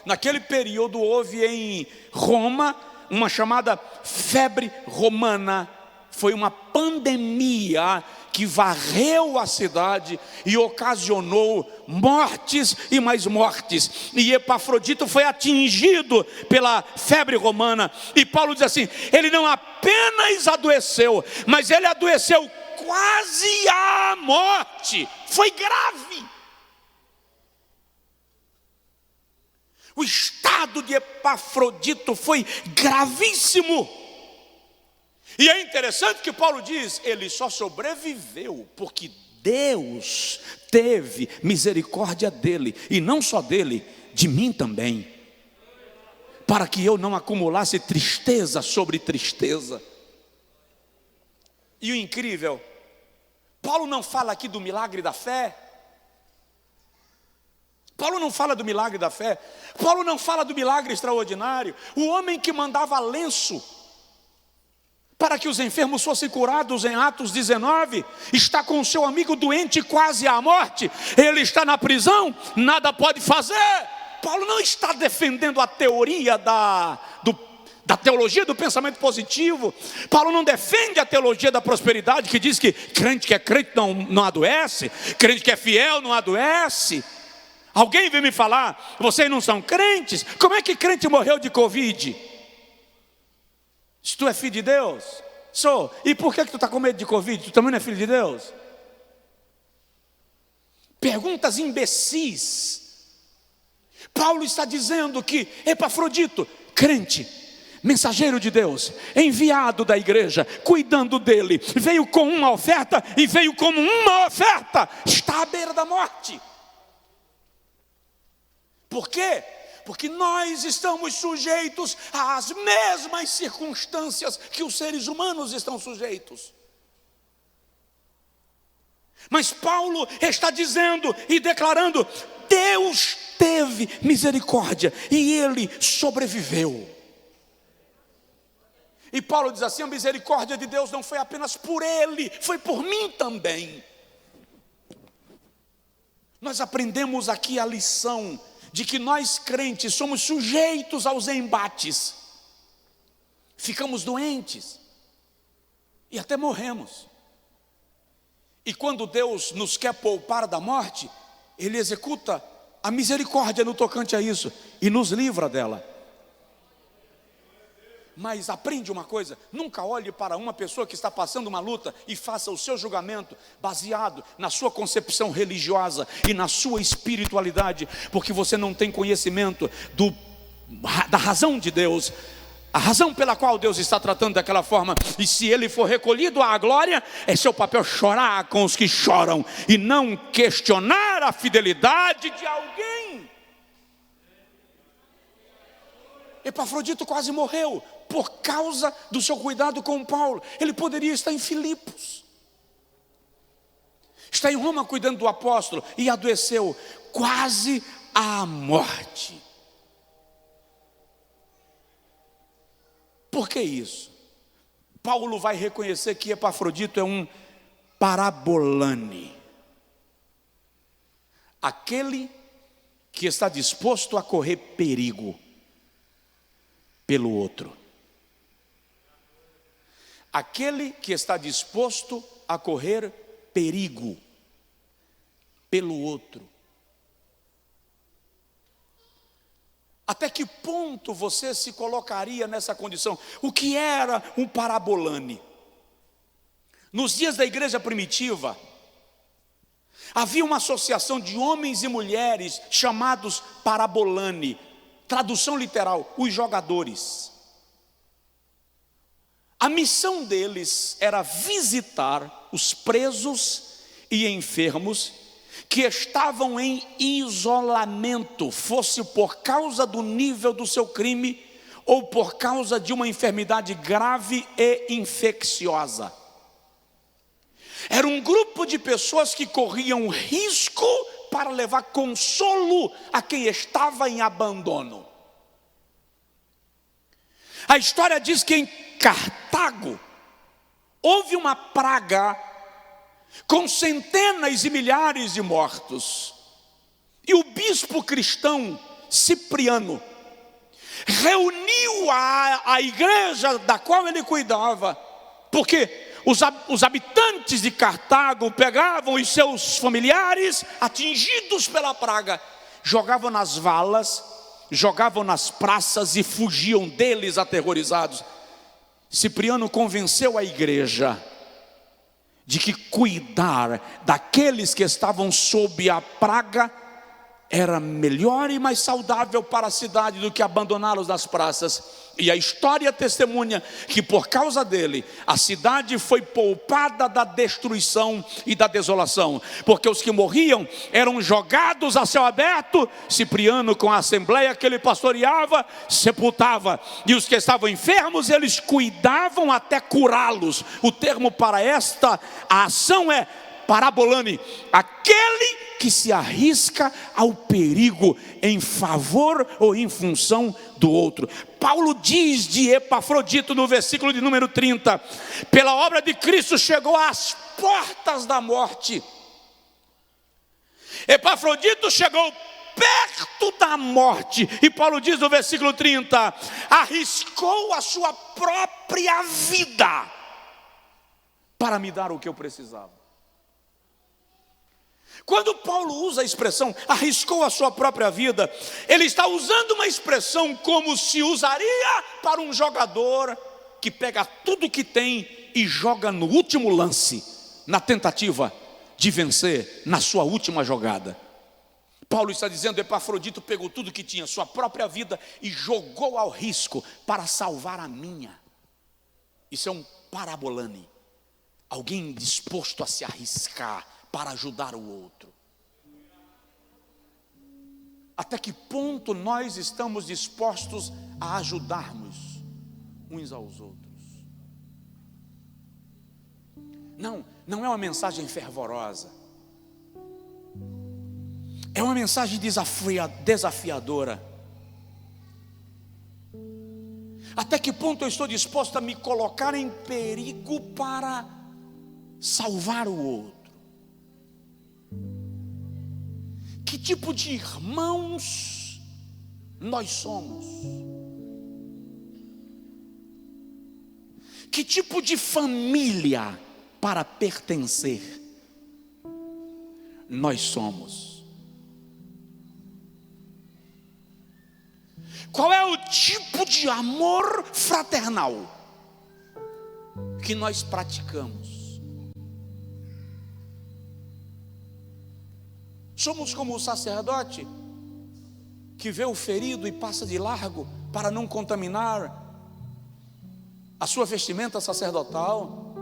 naquele período houve em Roma uma chamada febre romana. Foi uma pandemia que varreu a cidade e ocasionou mortes e mais mortes. E Epafrodito foi atingido pela febre romana. E Paulo diz assim: ele não apenas adoeceu, mas ele adoeceu quase à morte. Foi grave. O estado de Epafrodito foi gravíssimo. E é interessante que Paulo diz, ele só sobreviveu porque Deus teve misericórdia dele, e não só dele, de mim também, para que eu não acumulasse tristeza sobre tristeza. E o incrível, Paulo não fala aqui do milagre da fé. Paulo não fala do milagre da fé. Paulo não fala do milagre extraordinário. O homem que mandava lenço para que os enfermos fossem curados em Atos 19, está com o seu amigo doente quase à morte, ele está na prisão, nada pode fazer. Paulo não está defendendo a teoria da teologia do pensamento positivo. Paulo não defende a teologia da prosperidade, que diz que crente que é crente não adoece, crente que é fiel não adoece. Alguém vem me falar, vocês não são crentes? Como é que crente morreu de Covid? Se tu é filho de Deus? Sou. E por que tu está com medo de Covid? Tu também não é filho de Deus? Perguntas imbecis. Paulo está dizendo que Epafrodito, crente, mensageiro de Deus, enviado da igreja, cuidando dele, veio com uma oferta, e veio como uma oferta, está à beira da morte. Por quê? Porque nós estamos sujeitos às mesmas circunstâncias que os seres humanos estão sujeitos. Mas Paulo está dizendo e declarando: Deus teve misericórdia e ele sobreviveu. E Paulo diz assim: a misericórdia de Deus não foi apenas por ele, foi por mim também. Nós aprendemos aqui a lição de que nós crentes somos sujeitos aos embates, ficamos doentes e até morremos. E quando Deus nos quer poupar da morte, Ele executa a misericórdia no tocante a isso e nos livra dela. Mas aprende uma coisa: nunca olhe para uma pessoa que está passando uma luta e faça o seu julgamento baseado na sua concepção religiosa e na sua espiritualidade, porque você não tem conhecimento da razão de Deus, a razão pela qual Deus está tratando daquela forma. E se ele for recolhido à glória, é seu papel chorar com os que choram e não questionar a fidelidade de alguém. Epafrodito quase morreu por causa do seu cuidado com Paulo. Ele poderia estar em Filipos, está em Roma cuidando do apóstolo, e adoeceu quase à morte. Por que isso? Paulo vai reconhecer que Epafrodito é um parabolane, aquele que está disposto a correr perigo pelo outro, aquele que está disposto a correr perigo pelo outro. Até que ponto você se colocaria nessa condição? O que era um parabolane? Nos dias da igreja primitiva, havia uma associação de homens e mulheres chamados parabolane, tradução literal, os jogadores. A missão deles era visitar os presos e enfermos que estavam em isolamento, fosse por causa do nível do seu crime ou por causa de uma enfermidade grave e infecciosa. Era um grupo de pessoas que corriam risco para levar consolo a quem estava em abandono. A história diz que em Cartago houve uma praga com centenas e milhares de mortos. E o bispo cristão Cipriano reuniu a igreja da qual ele cuidava, porque os habitantes de Cartago pegavam os seus familiares atingidos pela praga, jogavam nas valas, jogavam nas praças e fugiam deles aterrorizados. Cipriano convenceu a igreja de que cuidar daqueles que estavam sob a praga era melhor e mais saudável para a cidade do que abandoná-los nas praças. E a história testemunha que por causa dele a cidade foi poupada da destruição e da desolação, porque os que morriam eram jogados a céu aberto. Cipriano, com a assembleia que ele pastoreava, sepultava, e os que estavam enfermos eles cuidavam até curá-los. O termo para esta ação é parabolane, aquele que se arrisca ao perigo em favor ou em função do outro. Paulo diz de Epafrodito no versículo de número 30, pela obra de Cristo chegou às portas da morte. Epafrodito chegou perto da morte, e Paulo diz no versículo 30, arriscou a sua própria vida para me dar o que eu precisava. Quando Paulo usa a expressão arriscou a sua própria vida, ele está usando uma expressão como se usaria para um jogador que pega tudo que tem e joga no último lance, na tentativa de vencer na sua última jogada. Paulo está dizendo: Epafrodito pegou tudo que tinha, sua própria vida, e jogou ao risco para salvar a minha. Isso é um parabolane, alguém disposto a se arriscar para ajudar o outro. Até que ponto nós estamos dispostos a ajudarmos uns aos outros? Não é uma mensagem fervorosa, é uma mensagem desafiadora. Até que ponto eu estou disposto a me colocar em perigo para salvar o outro? Que tipo de irmãos nós somos? Que tipo de família para pertencer nós somos? Qual é o tipo de amor fraternal que nós praticamos? Somos como o sacerdote que vê o ferido e passa de largo para não contaminar a sua vestimenta sacerdotal.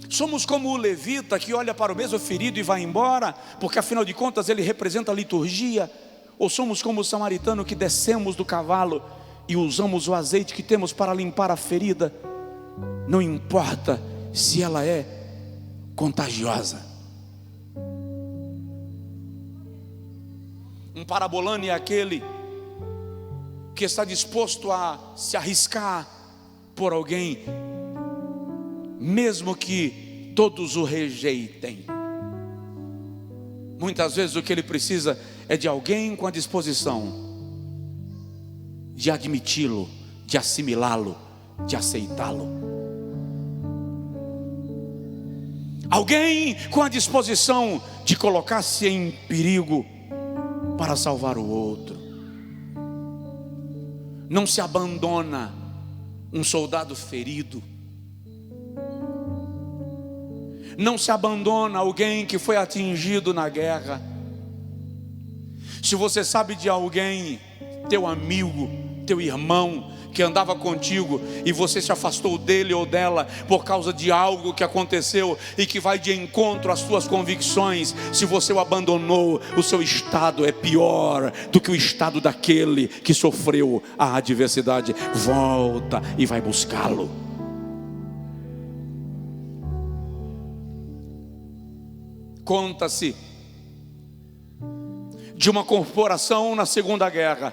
Somos como o levita que olha para o mesmo ferido e vai embora, porque afinal de contas ele representa a liturgia. Ou somos como o samaritano que descemos do cavalo e usamos o azeite que temos para limpar a ferida, não importa se ela é contagiosa. Um parabolano é aquele que está disposto a se arriscar por alguém, mesmo que todos o rejeitem. Muitas vezes o que ele precisa é de alguém com a disposição de admiti-lo, de assimilá-lo, de aceitá-lo. Alguém com a disposição de colocar-se em perigo para salvar o outro. Não se abandona um soldado ferido. Não se abandona alguém que foi atingido na guerra. Se você sabe de alguém, teu amigo, teu irmão, que andava contigo e você se afastou dele ou dela por causa de algo que aconteceu e que vai de encontro às suas convicções, se você o abandonou, o seu estado é pior do que o estado daquele que sofreu a adversidade. Volta e vai buscá-lo. Conta-se de uma corporação na Segunda Guerra,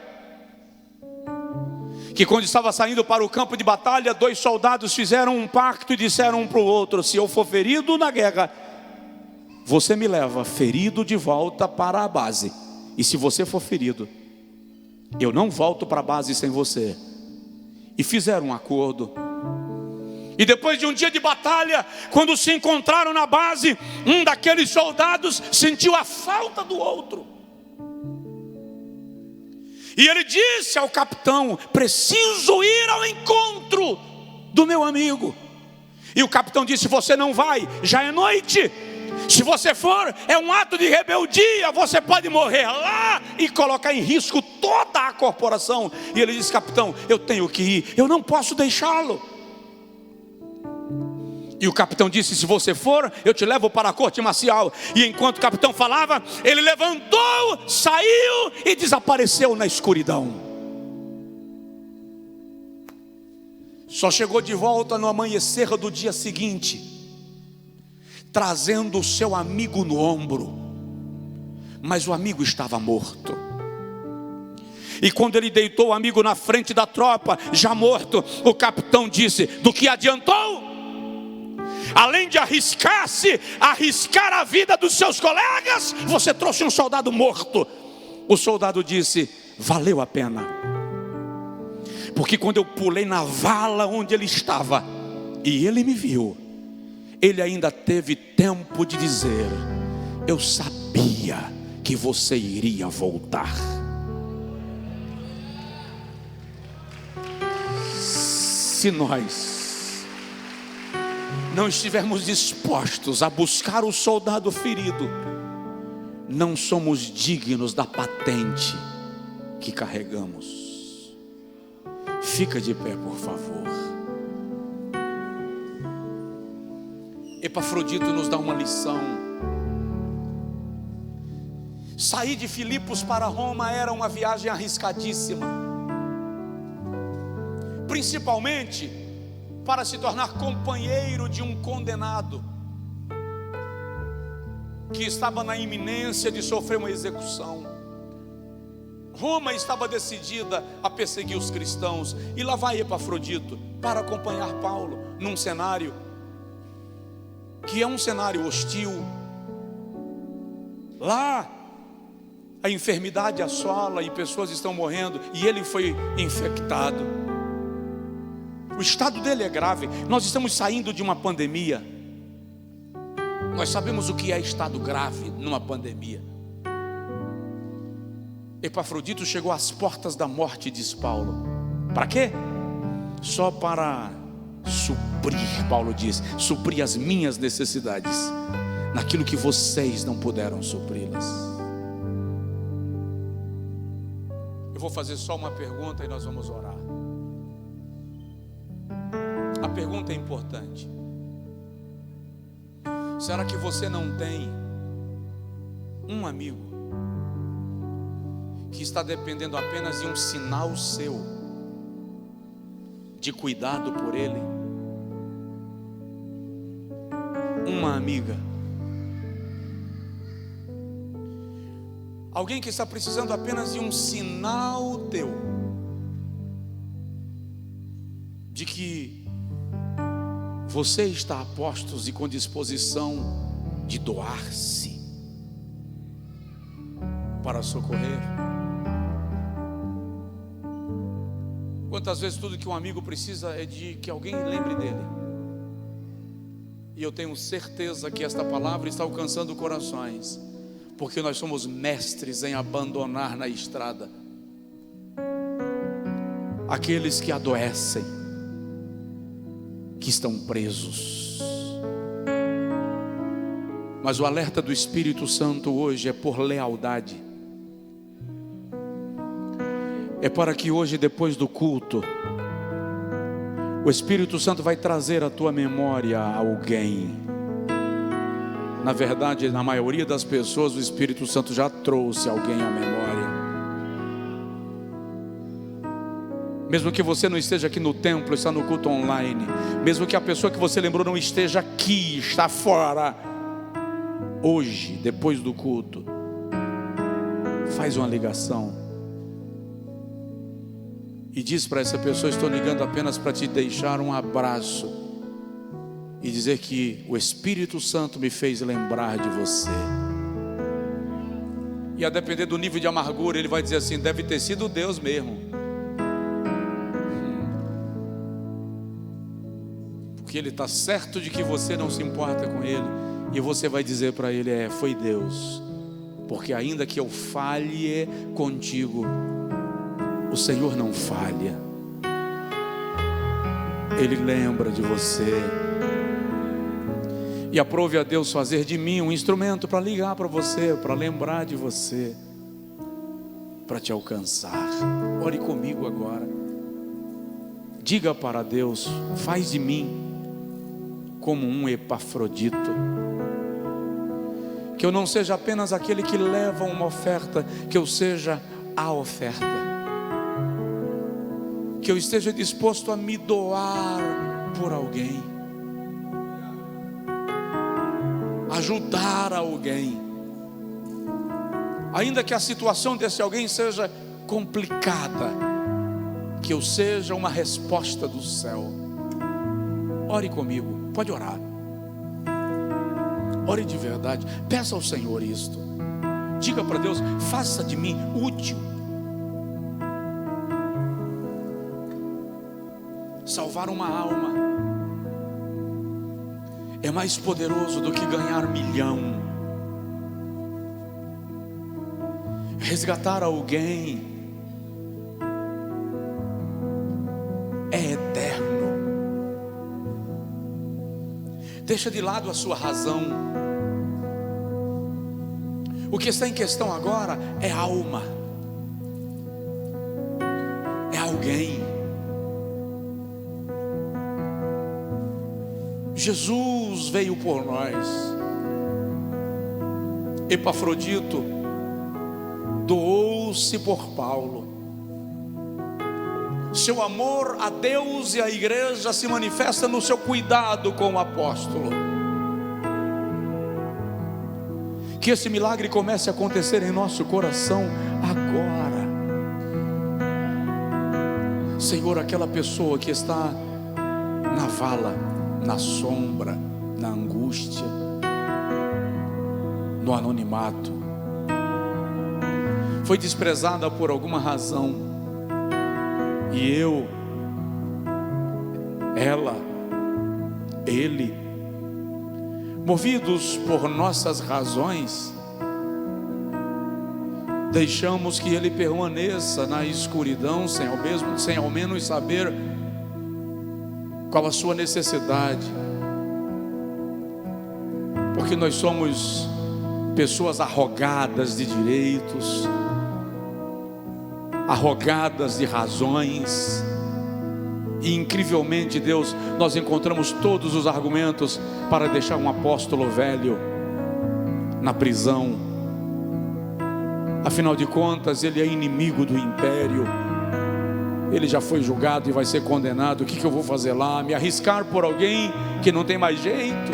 que quando estava saindo para o campo de batalha, 2 soldados fizeram um pacto e disseram um para o outro: se eu for ferido na guerra, você me leva ferido de volta para a base, e se você for ferido, eu não volto para a base sem você. E fizeram um acordo. E depois de um dia de batalha, quando se encontraram na base, um daqueles soldados sentiu a falta do outro. E ele disse ao capitão: preciso ir ao encontro do meu amigo. E o capitão disse: você não vai, já é noite. Se você for, é um ato de rebeldia, você pode morrer lá e colocar em risco toda a corporação. E ele disse: capitão, eu tenho que ir, eu não posso deixá-lo. E o capitão disse: se você for, eu te levo para a corte marcial. E enquanto o capitão falava, ele levantou, saiu e desapareceu na escuridão. Só chegou de volta no amanhecer do dia seguinte, trazendo o seu amigo no ombro. Mas o amigo estava morto. E quando ele deitou o amigo na frente da tropa, já morto, o capitão disse: do que adiantou? Além de arriscar a vida dos seus colegas, você trouxe um soldado morto. O soldado disse: valeu a pena, porque quando eu pulei na vala onde ele estava e ele me viu, ele ainda teve tempo de dizer: eu sabia que você iria voltar. Se nós não estivermos dispostos a buscar o soldado ferido, não somos dignos da patente que carregamos. Fica de pé, por favor. Epafrodito nos dá uma lição. Sair de Filipos para Roma era uma viagem arriscadíssima, principalmente para se tornar companheiro de um condenado que estava na iminência de sofrer uma execução. Roma estava decidida a perseguir os cristãos, e lá vai Epafrodito para acompanhar Paulo num cenário que é um cenário hostil. Lá a enfermidade assola e pessoas estão morrendo, e ele foi infectado. O estado dele é grave. Nós estamos saindo de uma pandemia. Nós sabemos o que é estado grave numa pandemia. Epafrodito chegou às portas da morte, diz Paulo. Para quê? Só para suprir, Paulo diz, suprir as minhas necessidades, naquilo que vocês não puderam supri-las. Eu vou fazer só uma pergunta e nós vamos orar. A pergunta é importante. Será que você não tem um amigo que está dependendo apenas de um sinal seu, de cuidado por ele? Uma amiga, alguém que está precisando apenas de um sinal teu, de que você está a postos e com disposição de doar-se para socorrer. Quantas vezes tudo que um amigo precisa é de que alguém lembre dele. E eu tenho certeza que esta palavra está alcançando corações, porque nós somos mestres em abandonar na estrada aqueles que adoecem, que estão presos. Mas o alerta do Espírito Santo hoje é por lealdade. É para que hoje, depois do culto, o Espírito Santo vai trazer à tua memória alguém. Na verdade, na maioria das pessoas, o Espírito Santo já trouxe alguém à memória. Mesmo que você não esteja aqui no templo, está no culto online, mesmo que a pessoa que você lembrou não esteja aqui, está fora, hoje, depois do culto, faz uma ligação e diz para essa pessoa: estou ligando apenas para te deixar um abraço e dizer que o Espírito Santo me fez lembrar de você. E a depender do nível de amargura, ele vai dizer assim: deve ter sido Deus mesmo, porque ele está certo de que você não se importa com ele. E você vai dizer para ele: foi Deus, porque ainda que eu falhe contigo, o Senhor não falha. Ele lembra de você. E aprove a Deus fazer de mim um instrumento para ligar para você, para lembrar de você, para te alcançar. Ore comigo agora. Diga para Deus: faz de mim como um Epafrodito, que eu não seja apenas aquele que leva uma oferta, que eu seja a oferta, que eu esteja disposto a me doar por alguém, ajudar alguém, ainda que a situação desse alguém seja complicada, que eu seja uma resposta do céu. Ore comigo, pode orar, ore de verdade, peça ao Senhor isto, diga para Deus: faça de mim útil. Salvar uma alma é mais poderoso do que ganhar 1.000.000. Resgatar alguém é eterno. Deixa de lado a sua razão. O que está em questão agora é alma, é alguém. Jesus veio por nós. Epafrodito doou-se por Paulo. Seu amor a Deus e à igreja se manifesta no seu cuidado com o apóstolo. Que esse milagre comece a acontecer em nosso coração agora. Senhor, aquela pessoa que está na vala, na sombra, na angústia, no anonimato, foi desprezada por alguma razão, e eu, ela, ele, movidos por nossas razões, deixamos que ele permaneça na escuridão, sem ao menos saber qual a sua necessidade, porque nós somos pessoas arrogadas de direitos, arrogadas de razões, e incrivelmente, Deus, nós encontramos todos os argumentos para deixar um apóstolo velho na prisão. Afinal de contas, ele é inimigo do império, ele já foi julgado e vai ser condenado. O que eu vou fazer lá? Me arriscar por alguém que não tem mais jeito?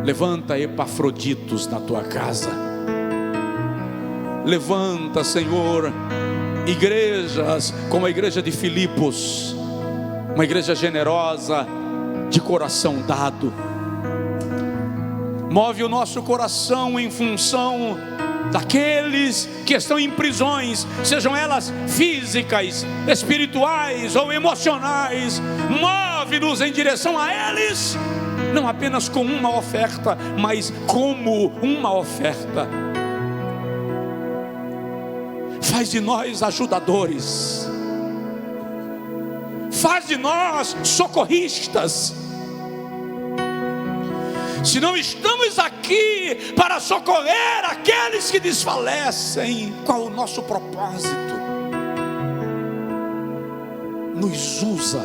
Levanta Epafroditos na tua casa. Levanta, Senhor, igrejas como a igreja de Filipos, uma igreja generosa, de coração dado. Move o nosso coração em função daqueles que estão em prisões, sejam elas físicas, espirituais ou emocionais. Move-nos em direção a eles, não apenas com uma oferta, mas como uma oferta. Faz de nós ajudadores, faz de nós socorristas. Se não estamos aqui para socorrer aqueles que desfalecem, qual o nosso propósito? Nos usa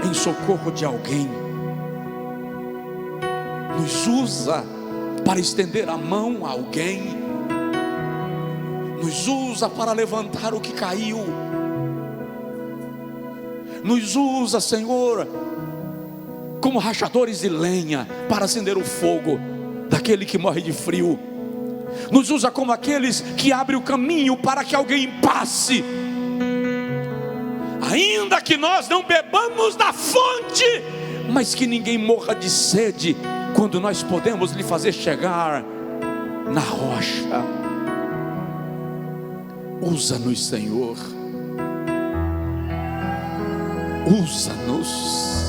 em socorro de alguém, nos usa para estender a mão a alguém, nos usa para levantar o que caiu, nos usa, Senhor, como rachadores de lenha para acender o fogo daquele que morre de frio. Nos usa como aqueles que abrem o caminho para que alguém passe, ainda que nós não bebamos da fonte, mas que ninguém morra de sede, quando nós podemos lhe fazer chegar na rocha. Usa-nos, Senhor, usa-nos.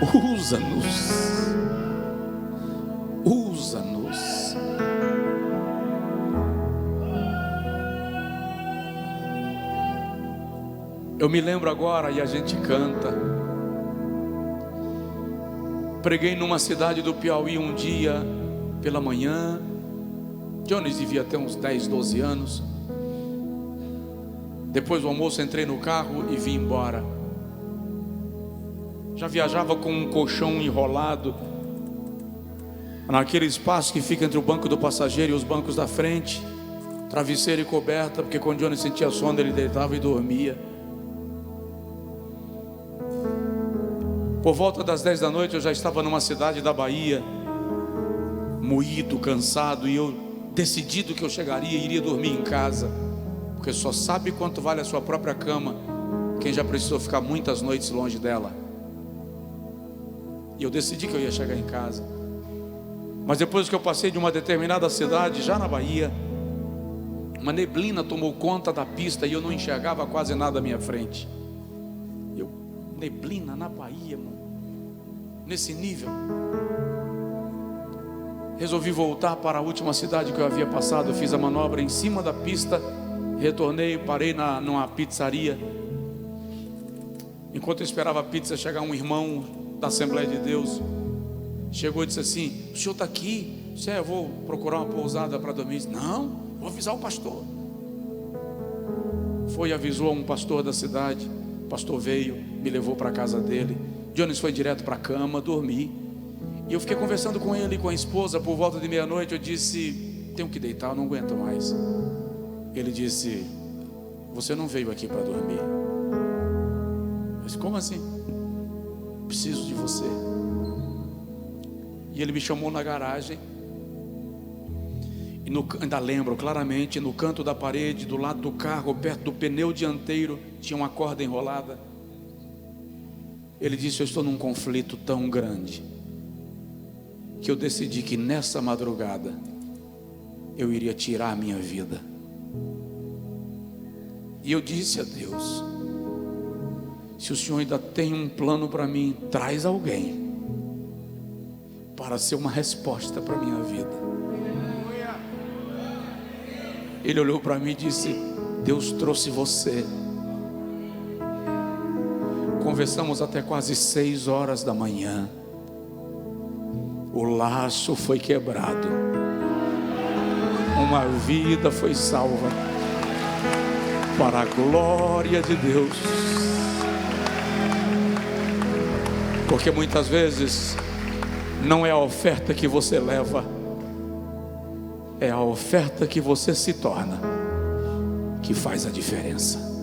Usa-nos, usa-nos. Eu me lembro agora, e a gente canta. Preguei numa cidade do Piauí um dia pela manhã. Jones devia ter uns 10, 12 anos. Depois do almoço entrei no carro e vim embora. Já viajava com um colchão enrolado naquele espaço que fica entre o banco do passageiro e os bancos da frente, travesseiro e coberta, porque quando Johnny sentia sono ele deitava e dormia. Por volta das 10 da noite eu já estava numa cidade da Bahia, moído, cansado, e eu decidido que eu chegaria e iria dormir em casa, porque só sabe quanto vale a sua própria cama quem já precisou ficar muitas noites longe dela. E eu decidi que eu ia chegar em casa. Mas depois que eu passei de uma determinada cidade, já na Bahia, uma neblina tomou conta da pista e eu não enxergava quase nada à minha frente. Neblina na Bahia, mano, nesse nível. Resolvi voltar para a última cidade que eu havia passado. Eu fiz a manobra em cima da pista, retornei, parei numa pizzaria. Enquanto eu esperava a pizza chegar, um irmão da Assembleia de Deus chegou e disse assim: o senhor está aqui? Eu vou procurar uma pousada para dormir. Disse, não, vou avisar o pastor. Foi e avisou a um pastor da cidade. O pastor veio, me levou para a casa dele. Jones foi direto para a cama, dormi. E eu fiquei conversando com ele e com a esposa. Por volta de meia-noite eu disse: tenho que deitar, eu não aguento mais. Ele disse: você não veio aqui para dormir. Eu disse: como assim? Preciso de você. E ele me chamou na garagem. E ainda lembro claramente, no canto da parede, do lado do carro, perto do pneu dianteiro, tinha uma corda enrolada. Ele disse: eu estou num conflito tão grande que eu decidi que nessa madrugada eu iria tirar a minha vida. E eu disse a Deus: se o Senhor ainda tem um plano para mim, traz alguém para ser uma resposta para a minha vida. Ele olhou para mim e disse: Deus trouxe você. Conversamos até quase 6 horas da manhã. O laço foi quebrado, uma vida foi salva, para a glória de Deus. Porque muitas vezes não é a oferta que você leva, é a oferta que você se torna que faz a diferença.